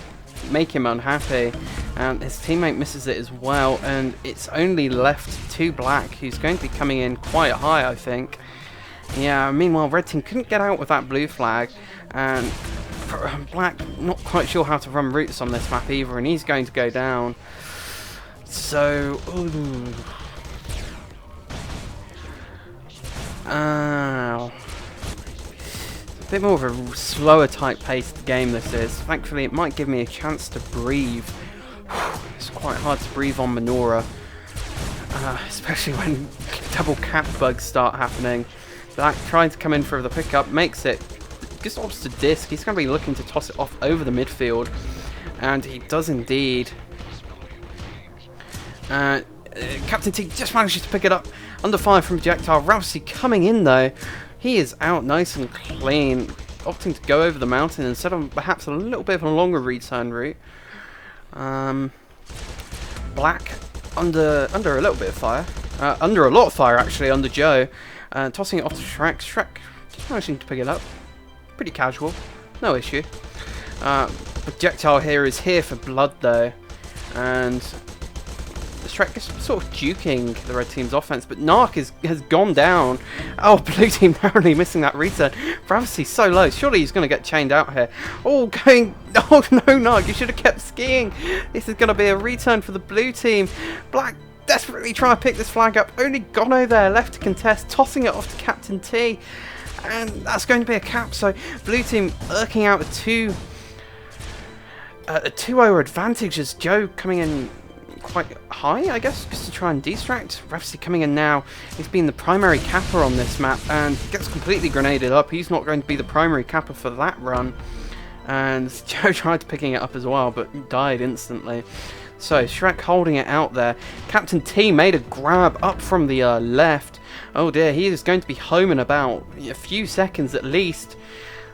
make him unhappy, and his teammate misses it as well, and it's only left to Blakk, who's going to be coming in quite high, I think. Yeah, meanwhile red team couldn't get out with that blue flag, and Blakk not quite sure how to run routes on this map either, and he's going to go down. So, ooh. A bit more of a slower type paced game this is. Thankfully it might give me a chance to breathe. It's quite hard to breathe on Manora, especially when double cap bugs start happening. Blakk trying to come in for the pickup, makes it, just opts to disc. He's going to be looking to toss it off over the midfield, and he does indeed. CaptainTea just manages to pick it up under fire from projectile. Ravesty coming in though, he is out nice and clean, opting to go over the mountain instead of perhaps a little bit of a longer return route. Blakk under a little bit of fire, under a lot of fire actually, under Joe, tossing it off to Schreq. Schreq just managing to pick it up, pretty casual, no issue. Projectile here is here for blood though, and Schreq is sort of duking the red team's offense, but Nark has gone down. Oh, blue team narrowly missing that return. Ravesty's so low, surely he's going to get chained out here. Oh, no, Nark, you should have kept skiing. This is going to be a return for the blue team. Blakk desperately trying to pick this flag up. Only Gonno there left to contest, tossing it off to CaptainTea, and that's going to be a cap. So blue team irking out a 2-0 advantage as Joe coming in quite high, I guess, just to try and distract. Ravesty coming in now. He's been the primary capper on this map and gets completely grenaded up. He's not going to be the primary capper for that run. And Joe tried picking it up as well, but died instantly. So Schreq holding it out there. CaptainTea made a grab up from the left. Oh dear, he is going to be home in about a few seconds at least.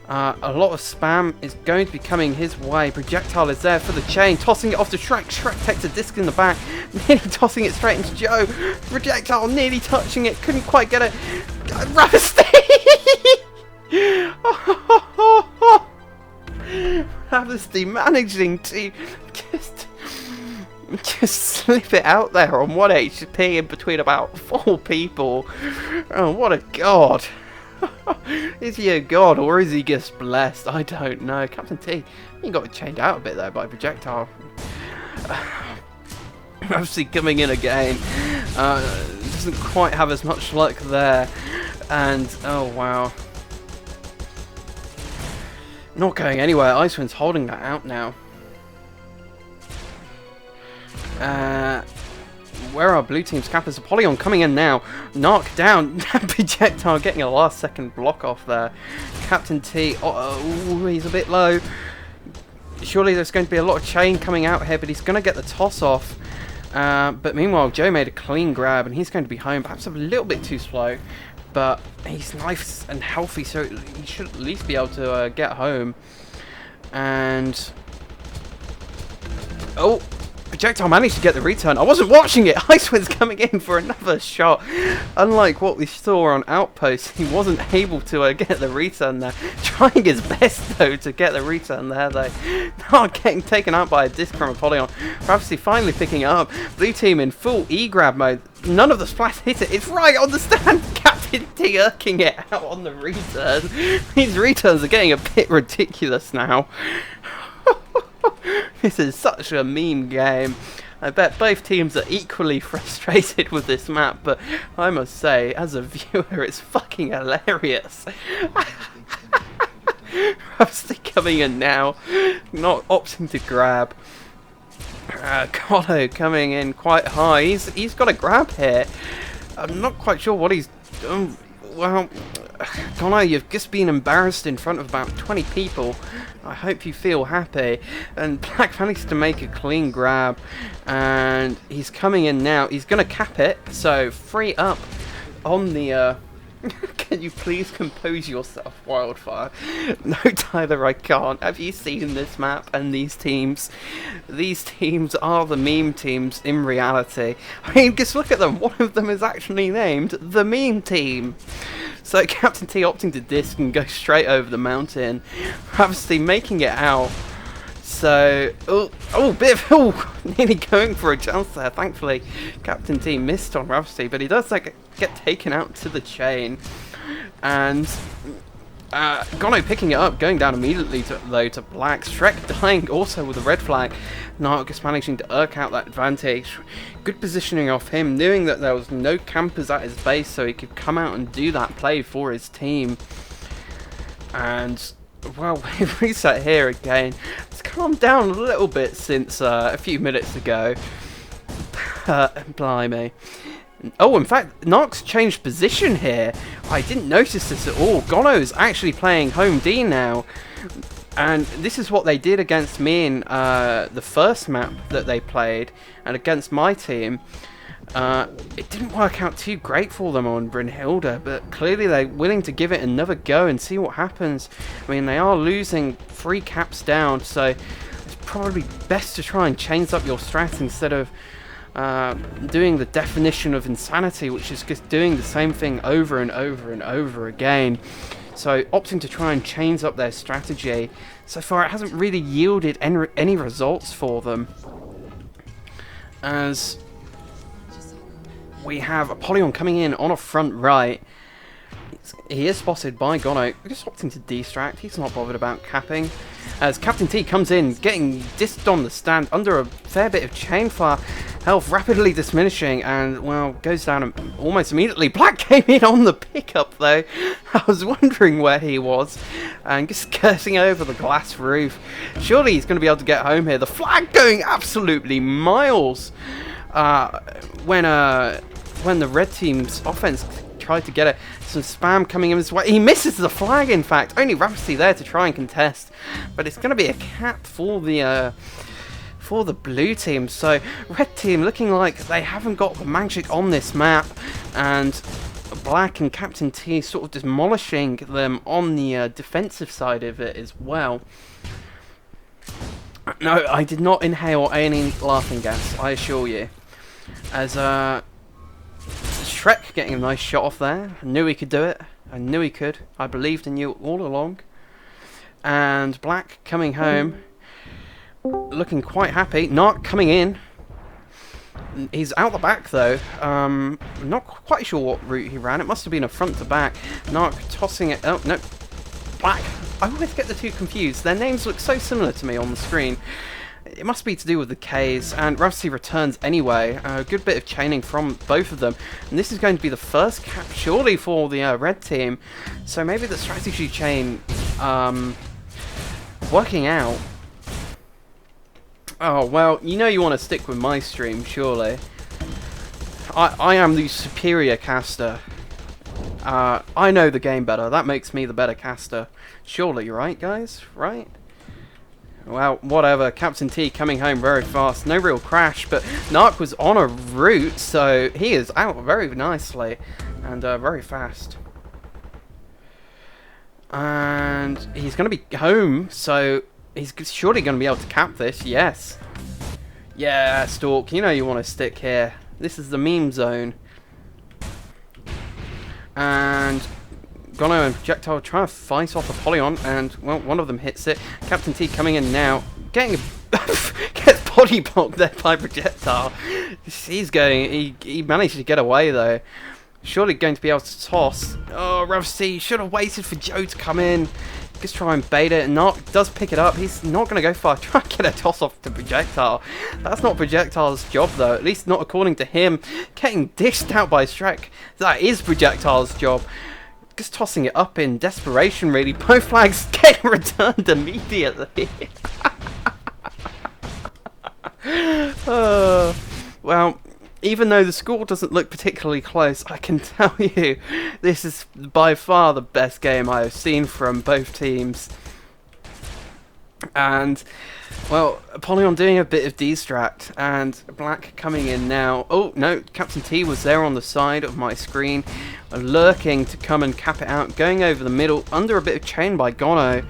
A lot of spam is going to be coming his way. Projectile is there for the chain, tossing it off to Schreq. Schreq takes a disc in the back, nearly tossing it straight into Joe. Projectile nearly touching it, couldn't quite get it. Ravesty! Ravesty managing to just slip it out there on 1 HP in between about 4 people. Oh, what a god. Is he a god or is he just blessed? I don't know. Captaintea, he got chained out a bit there by projectile. Obviously coming in again. Doesn't quite have as much luck there. And oh wow. Not going anywhere. IcedWinds holding that out now. Where are blue team's cappers? Apollyon coming in now. Nark down. Projectile getting a last second block off there. Captaintea. Oh, he's a bit low. Surely there's going to be a lot of chain coming out here, but he's going to get the toss off. But meanwhile, Joe made a clean grab and he's going to be home. Perhaps a little bit too slow. But he's nice and healthy, so he should at least be able to get home. And oh, projectile managed to get the return. I wasn't watching it. IcedWinds coming in for another shot. Unlike what we saw on Outpost, he wasn't able to get the return there. Trying his best though to get the return there though. Not getting taken out by a disc from Apollyon. Ravesty finally picking it up. Blue team in full E-grab mode. None of the splash hit it. It's right on the stand. Captaintea irking it out on the return. These returns are getting a bit ridiculous now. This is such a meme game. I bet both teams are equally frustrated with this map, but I must say, as a viewer, it's fucking hilarious. Ravesty coming in now, not opting to grab. Gonno coming in quite high. He's got a grab here. I'm not quite sure what he's done. Well, Gonno, you've just been embarrassed in front of about 20 people. I hope you feel happy. And Blakk managed to make a clean grab. And he's coming in now. He's going to cap it. So, free up on the... Can you please compose yourself, Wildfire? No, Tyler, I can't. Have you seen this map and these teams? These teams are the meme teams in reality. I mean, just look at them. One of them is actually named the meme team. So Captaintea opting to disc and go straight over the mountain. Ravesty making it out. So, nearly going for a chance there. Thankfully, Captaintea missed on Ravesty, but he does get taken out to the chain. And Gonno picking it up, going down immediately to Blakk. Schreq dying also with a red flag. Nark is managing to irk out that advantage. Good positioning off him, knowing that there was no campers at his base, so he could come out and do that play for his team. And well, we've reset here again. It's calmed down a little bit since a few minutes ago. Blimey. Oh, in fact, Nark's changed position here. I didn't notice this at all. Gonno's actually playing home D now. And this is what they did against me in the first map that they played. And against my team. It didn't work out too great for them on Brynhilde, but clearly they're willing to give it another go and see what happens. I mean, they are losing 3 caps down, so it's probably best to try and change up your strat instead of doing the definition of insanity, which is just doing the same thing over and over and over again. So opting to try and change up their strategy. So far it hasn't really yielded any results for them. As we have Apollyon coming in on a front right. He is spotted by Gonno, just opting to distract. He's not bothered about capping. As Captaintea comes in, getting disked on the stand under a fair bit of chain fire. Health rapidly diminishing and, well, goes down almost immediately. Blakk came in on the pickup though. I was wondering where he was. And just skirting over the glass roof. Surely he's going to be able to get home here. The flag going absolutely miles. When the red team's offense tried to get it, some spam coming in his way. He misses the flag, in fact. Only Ravesty there to try and contest, but it's going to be a cap for the blue team. So red team looking like they haven't got the magic on this map, and Blakk and Captain T sort of demolishing them on the defensive side of it as well. No, I did not inhale any laughing gas, I assure you. As Schreq getting a nice shot off there. I knew he could do it. I knew he could. I believed in you all along. And Blakk coming home, looking quite happy. Nark coming in. He's out the back though. Not quite sure what route he ran. It must have been a front to back. Nark tossing it. Oh no, Blakk. I always get the two confused. Their names look so similar to me on the screen. It must be to do with the Ks, and Ravesty returns anyway. A good bit of chaining from both of them. And this is going to be the first cap, surely, for the red team. So maybe the strategy chain working out. Oh, well, you know you want to stick with my stream, surely. I am the superior caster. I know the game better. That makes me the better caster. Surely, right, guys? Right? Well, whatever. Captain T coming home very fast. No real crash, but Nark was on a route, so he is out very nicely and very fast. And he's going to be home, so he's surely going to be able to cap this. Yes. Yeah, Stalk. You know you want to stick here. This is the meme zone. And Gonno and Projectile trying to fight off Apollyon, and well, one of them hits it. Captain T coming in now, getting gets body blocked there by Projectile. He's going. He managed to get away though. Surely going to be able to toss. Oh, Ravesty should have waited for Joe to come in. Just try and bait it. Nark does pick it up. He's not going to go far. Try and get a toss off to Projectile. That's not Projectile's job though. At least not according to him. Getting dished out by Schreq. That is Projectile's job. Just tossing it up in desperation, really. Both flags getting returned immediately. Well, even though the score doesn't look particularly close, I can tell you this is by far the best game I have seen from both teams. And, well, Apollyon doing a bit of distract, and Blakk coming in now. Oh, no, Captain T was there on the side of my screen, lurking to come and cap it out, going over the middle, under a bit of chain by Gonno,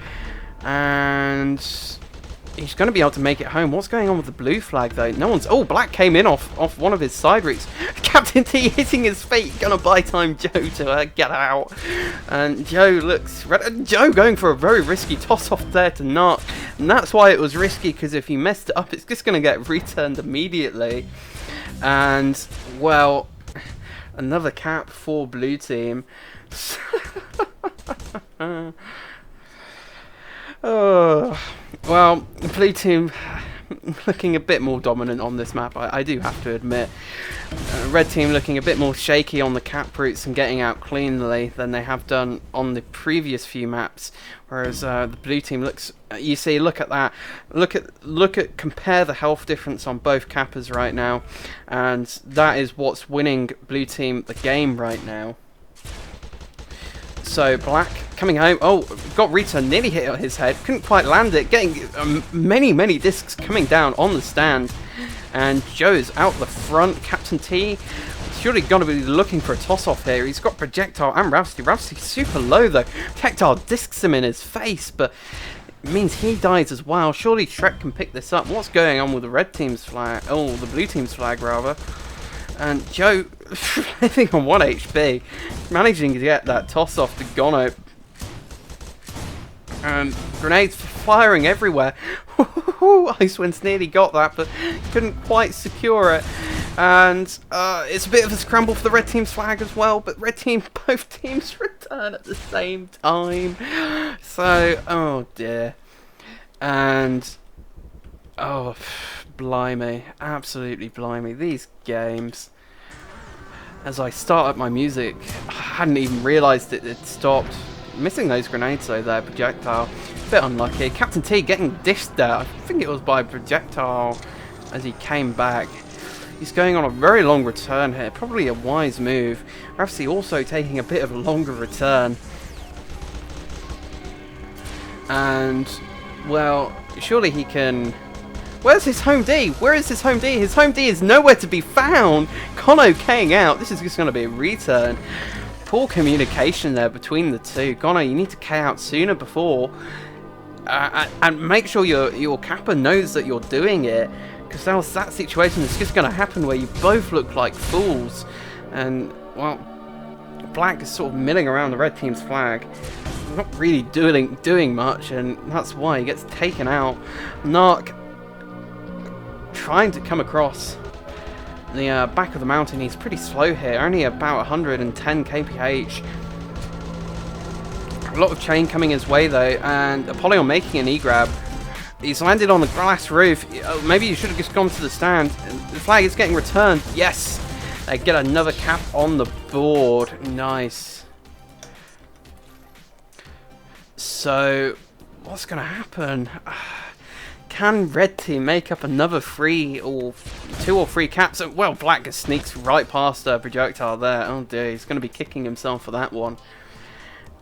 and he's going to be able to make it home. What's going on with the blue flag, though? No one's... Oh, Blakk came in off one of his side routes. Captain T hitting his feet, going to buy time Joe to get out. And Joe looks... Joe going for a very risky toss-off there to Nark. And that's why it was risky, because if he messed it up, it's just going to get returned immediately. And, well, another cap for blue team. Oh, well, the blue team looking a bit more dominant on this map, I do have to admit. Red team looking a bit more shaky on the cap routes and getting out cleanly than they have done on the previous few maps. Whereas the blue team looks, you see, look at that, compare the health difference on both cappers right now, and that is what's winning blue team the game right now. So Blakk coming home. Oh, got Rita nearly hit on his head. Couldn't quite land it. Getting many discs coming down on the stand. And Joe's out the front. Captain T surely going to be looking for a toss-off here. He's got Projectile and Ravesty. Ravesty super low though. Projectile discs him in his face, but it means he dies as well. Surely Schreq can pick this up. What's going on with the red team's flag? Oh, the blue team's flag rather. And Joe living on 1 HP, managing to get that toss off to Gonno. And grenades firing everywhere. IcedWinds nearly got that, but couldn't quite secure it. And it's a bit of a scramble for the red team's flag as well, but red team, both teams return at the same time. So, oh dear. And, oh, blimey, absolutely blimey, these games. As I start up my music, I hadn't even realised it had stopped. Missing those grenades though there, Projectile. Bit unlucky. Captain T getting dished there. I think it was by Projectile as he came back. He's going on a very long return here, probably a wise move. Ravesty also taking a bit of a longer return. And, well, surely he can... Where's his home D? Where is his home D? His home D is nowhere to be found. Gonno K'ing out. This is just going to be a return. poor communication there between the two. Gonno, you need to K out sooner before. And make sure your capper knows that you're doing it. Because else that situation is just going to happen where you both look like fools. And, well, Blakk is sort of milling around the red team's flag. Not really doing much, and that's why he gets taken out. Nark trying to come across the back of the mountain. He's pretty slow here, only about 110 kph. A lot of chain coming his way though, and Apollyon making an E-grab. He's landed on the glass roof. Maybe you should have just gone to the stand. The flag is getting returned. Yes! They get another cap on the board. Nice. So, what's going to happen? Can red team make up another 2 or 3 caps? Well, Blakk just sneaks right past a projectile there. Oh dear, he's going to be kicking himself for that one.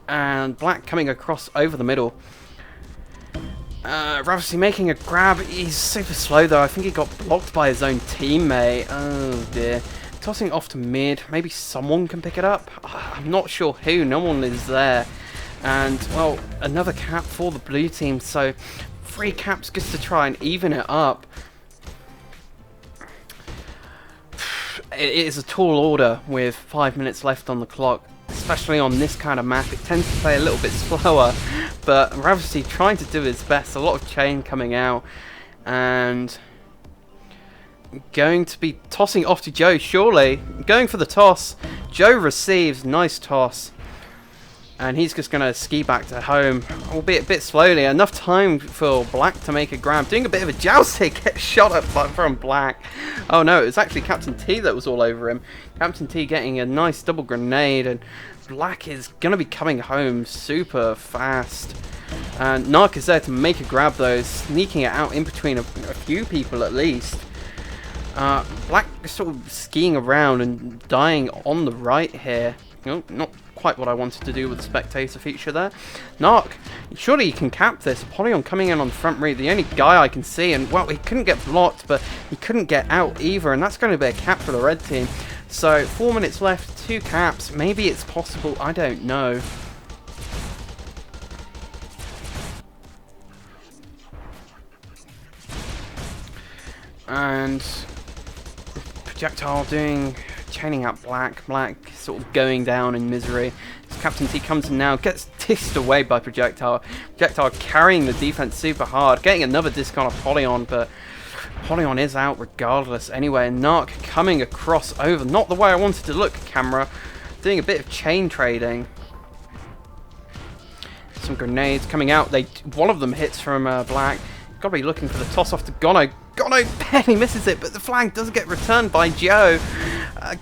And Blakk coming across over the middle. Ravesty making a grab. He's super slow though. I think he got blocked by his own teammate. Oh dear. Tossing off to mid. Maybe someone can pick it up. I'm not sure who. No one is there. And, well, another cap for the blue team. So, 3 caps just to try and even it up. It is a tall order with 5 minutes left on the clock. Especially on this kind of map. It tends to play a little bit slower. But Ravesty trying to do his best. A lot of chain coming out. And going to be tossing off to Joe, surely. Going for the toss. Joe receives. Nice toss. And he's just going to ski back to home, albeit a bit slowly. Enough time for Blakk to make a grab. Doing a bit of a jousting, gets shot up from Blakk. Oh no, it was actually thecaptaintea that was all over him. thecaptaintea getting a nice double grenade, and Blakk is going to be coming home super fast. And Nark is there to make a grab though, sneaking it out in between a few people at least. Blakk is sort of skiing around and dying on the right here. Oh, not quite what I wanted to do with the spectator feature there. Nark, surely he can cap this. Apollyon coming in on the front read, the only guy I can see, and well, he couldn't get blocked, but he couldn't get out either, and that's going to be a cap for the red team. So 4 minutes left, 2 caps. Maybe it's possible, I don't know. And projectile chaining out Blakk sort of going down in misery. thecaptaintea comes in now, gets tissed away by projectile. Projectile carrying the defense super hard, getting another disc on Apollyon, but Apollyon is out regardless anyway. Nark coming across over, not the way I wanted to look, camera, doing a bit of chain trading. Some grenades coming out. One of them hits from Blakk. Gotta be looking for the toss off to Gonno. Gonno barely misses it, but the flag does get returned by Joe.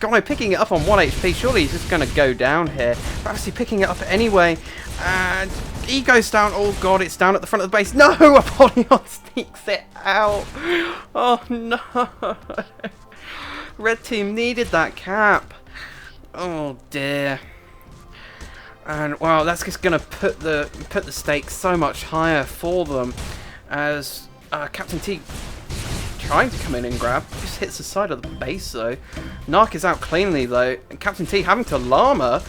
Gonno picking it up on 1 HP. Surely he's just going to go down here. Ravesty picking it up anyway. And he goes down. Oh god, it's down at the front of the base. No! Apollyon sneaks it out. Oh no. Red team needed that cap. Oh dear. And well, that's just going to put the stakes so much higher for them. As thecaptaintea trying to come in and grab, just hits the side of the base though. Nark is out cleanly though, and thecaptaintea having to llama.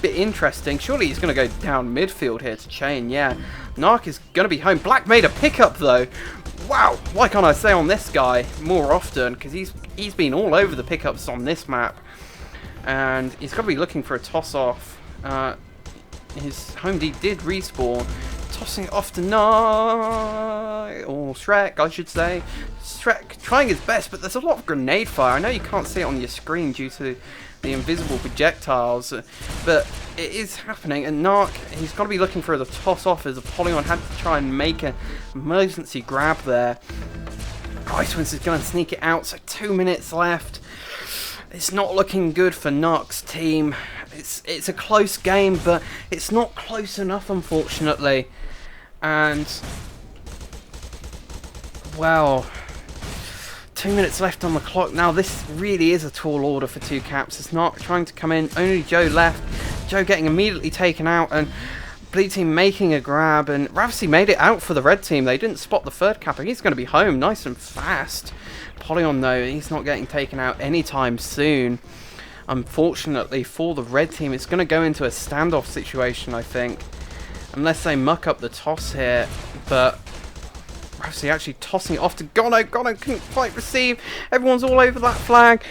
Bit interesting. Surely he's going to go down midfield here to chain. Yeah, Nark is going to be home. Blakk made a pickup though. Wow, why can't I say on this guy more often? Because he's been all over the pickups on this map, and he's got to be looking for a toss off. His home D did respawn. Tossing it off to Nark, or Schreq, I should say. Schreq trying his best, but there's a lot of grenade fire. I know you can't see it on your screen due to the invisible projectiles, but it is happening. And Nark, he's got to be looking for the toss off as Apollyon had to try and make an emergency grab there. IcedWinds is going to sneak it out, so 2 minutes left. It's not looking good for Nark's team. It's a close game, but it's not close enough, unfortunately. And well, 2 minutes left on the clock. Now this really is a tall order for 2 caps. It's not trying to come in. Only Joe left. Joe getting immediately taken out, and blue team making a grab, and Ravesty made it out for the red team. They didn't spot the third capper. He's going to be home nice and fast. Apollyon though, he's not getting taken out anytime soon. unfortunately for the red team, it's going to go into a standoff situation, I think. Unless they muck up the toss here. But Ravesty actually tossing it off to Gonno. Gonno couldn't quite receive. Everyone's all over that flag.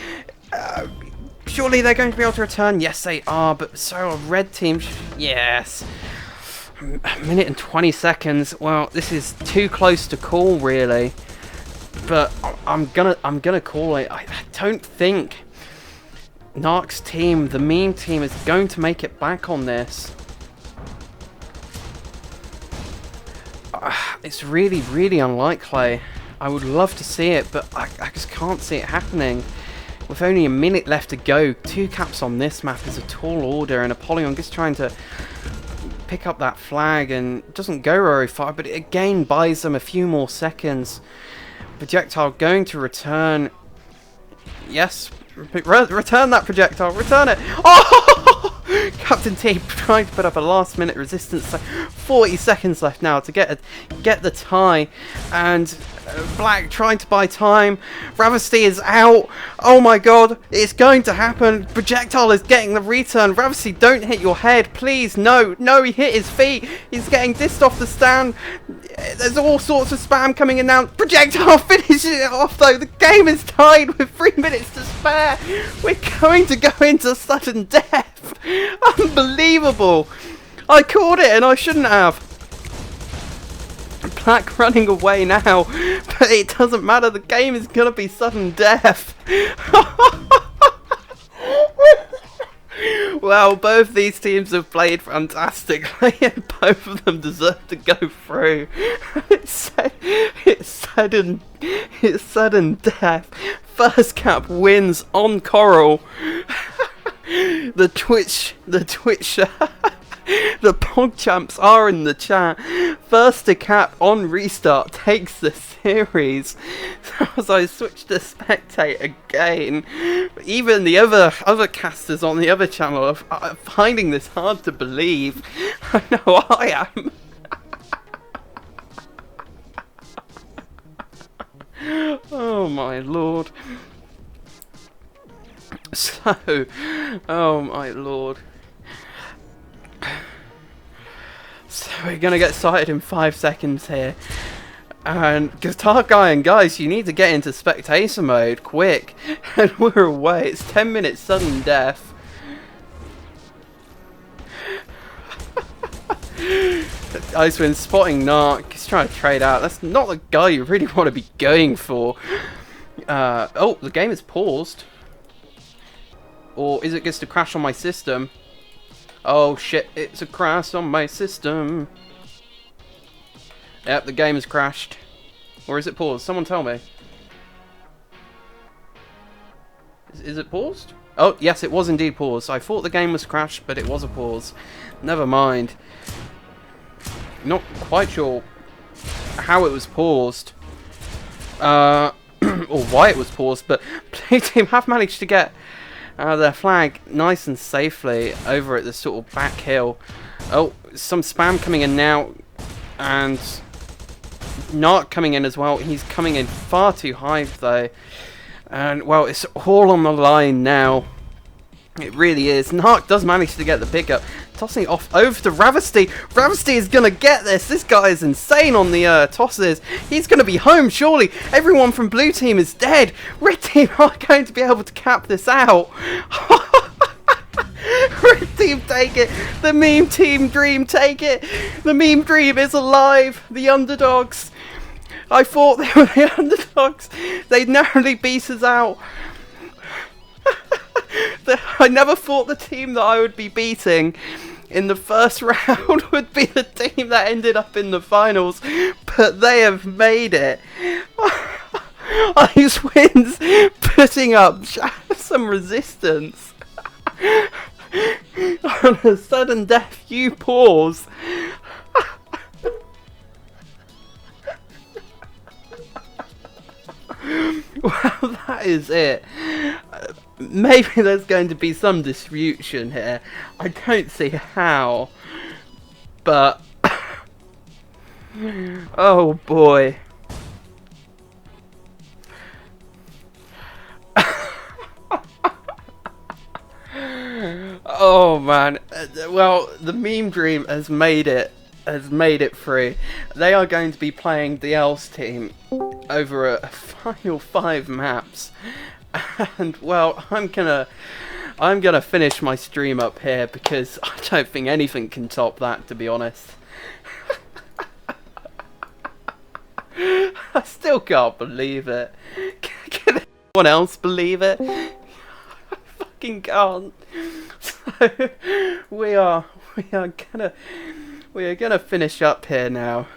Surely they're going to be able to return. Yes, they are. But so are red team. Yes. A minute and 20 seconds. Well, this is too close to call, really. But I'm gonna call it. I don't think Nark's team, the meme team, is going to make it back on this. It's really, really unlikely. I would love to see it, but I just can't see it happening. With only a minute left to go, 2 caps on this map is a tall order, and Apollyon just trying to pick up that flag and doesn't go very far, but it again buys them a few more seconds. Projectile going to return. Yes, return that projectile, return it. Oh! CaptainTea trying to put up a last minute resistance, so 40 seconds left now to get the tie, and Blakk trying to buy time. Ravesty is out. Oh my god, it's going to happen. Projectile is getting the return. Ravesty, don't hit your head, please. No, he hit his feet. He's getting dissed off the stand. There's all sorts of spam coming in now. Projectile finishes it off though. The game is tied with 3 minutes to spare. We're going to go into sudden death. Unbelievable. I called it and I shouldn't have. Blakk running away now, but it doesn't matter. The game is going to be sudden death. Well, both these teams have played fantastically and both of them deserve to go through. It's sudden death. First cap wins on Coral. The PROJ champs are in the chat. First to cap on restart takes the series. As I switch to spectate again, even the other casters on the other channel are finding this hard to believe. I know I am. Oh my lord. So, oh my lord. So we're gonna get started in 5 seconds here. And Guitar Guy and guys, you need to get into spectator mode quick. And we're away. It's 10 minutes sudden death. IcedWinds spotting Nark. He's trying to trade out. That's not the guy you really want to be going for. Oh, the game is paused. Or is it just a crash on my system? Oh shit, it's a crash on my system. Yep, the game has crashed. Or is it paused? Someone tell me. Is it paused? Oh, yes, it was indeed paused. I thought the game was crashed, but it was a pause. Never mind. Not quite sure how it was paused. Or why it was paused, but Blue Team have managed to get their flag nice and safely over at the sort of back hill. Oh, some spam coming in now, and Nark coming in as well. He's coming in far too high though, and well, it's all on the line now. It really is. Nark does manage to get the pickup, tossing it off over to Ravesty. Ravesty is gonna get this. This guy is insane on the tosses. He's gonna be home surely. Everyone from blue team is dead. Red team aren't going to be able to cap this out. Red team take it. The meme team dream take it. The meme dream is alive. The underdogs. I thought they were the underdogs. They narrowly beat us out. I never thought the team that I would be beating in the first round would be the team that ended up in the finals, but they have made it. IcedWinds putting up some resistance. On a sudden death, you pause. Well, that is it. Maybe there's going to be some distribution here. I don't see how. But oh boy. Oh man, well, the meme dream has made it. Has made it free. They are going to be playing the Else team over a final 5 maps, and well, I'm gonna finish my stream up here because I don't think anything can top that, to be honest. I still can't believe it. Can anyone else believe it? I fucking can't. So we are gonna finish up here now.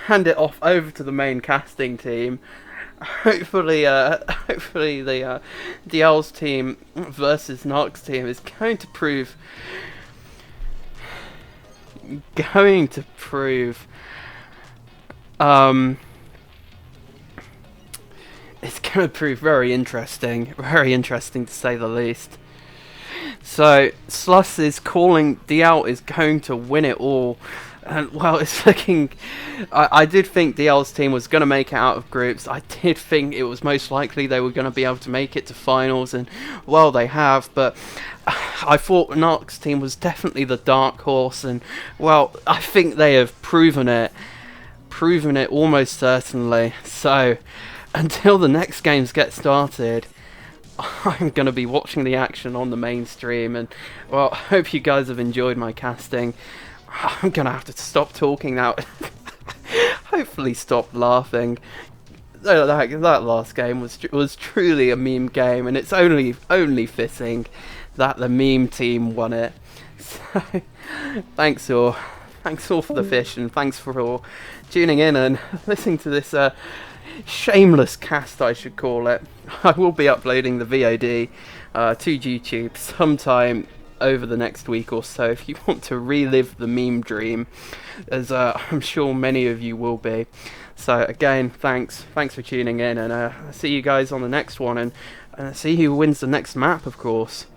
Hand it off over to the main casting team. Hopefully the DL's team versus Nark's team is going to prove it's going to prove very interesting to say the least. So Sluss is calling DL is going to win it all, and well, it's looking. I did think DL's team was going to make it out of groups. I did think it was most likely they were going to be able to make it to finals, and well, they have. But I thought Nark's team was definitely the dark horse, and well, I think they have proven it almost certainly. So until the next games get started, I'm going to be watching the action on the main stream, and well, I hope you guys have enjoyed my casting. I'm going to have to stop talking now. Hopefully stop laughing. That last game was truly a meme game, and it's only fitting that the meme team won it. So thanks all for the fish, and thanks for all tuning in and listening to this shameless cast, I should call it. I will be uploading the VOD to YouTube sometime over the next week or so if you want to relive the meme dream, as I'm sure many of you will be. So again, thanks for tuning in, and see you guys on the next one, and see who wins the next map, of course.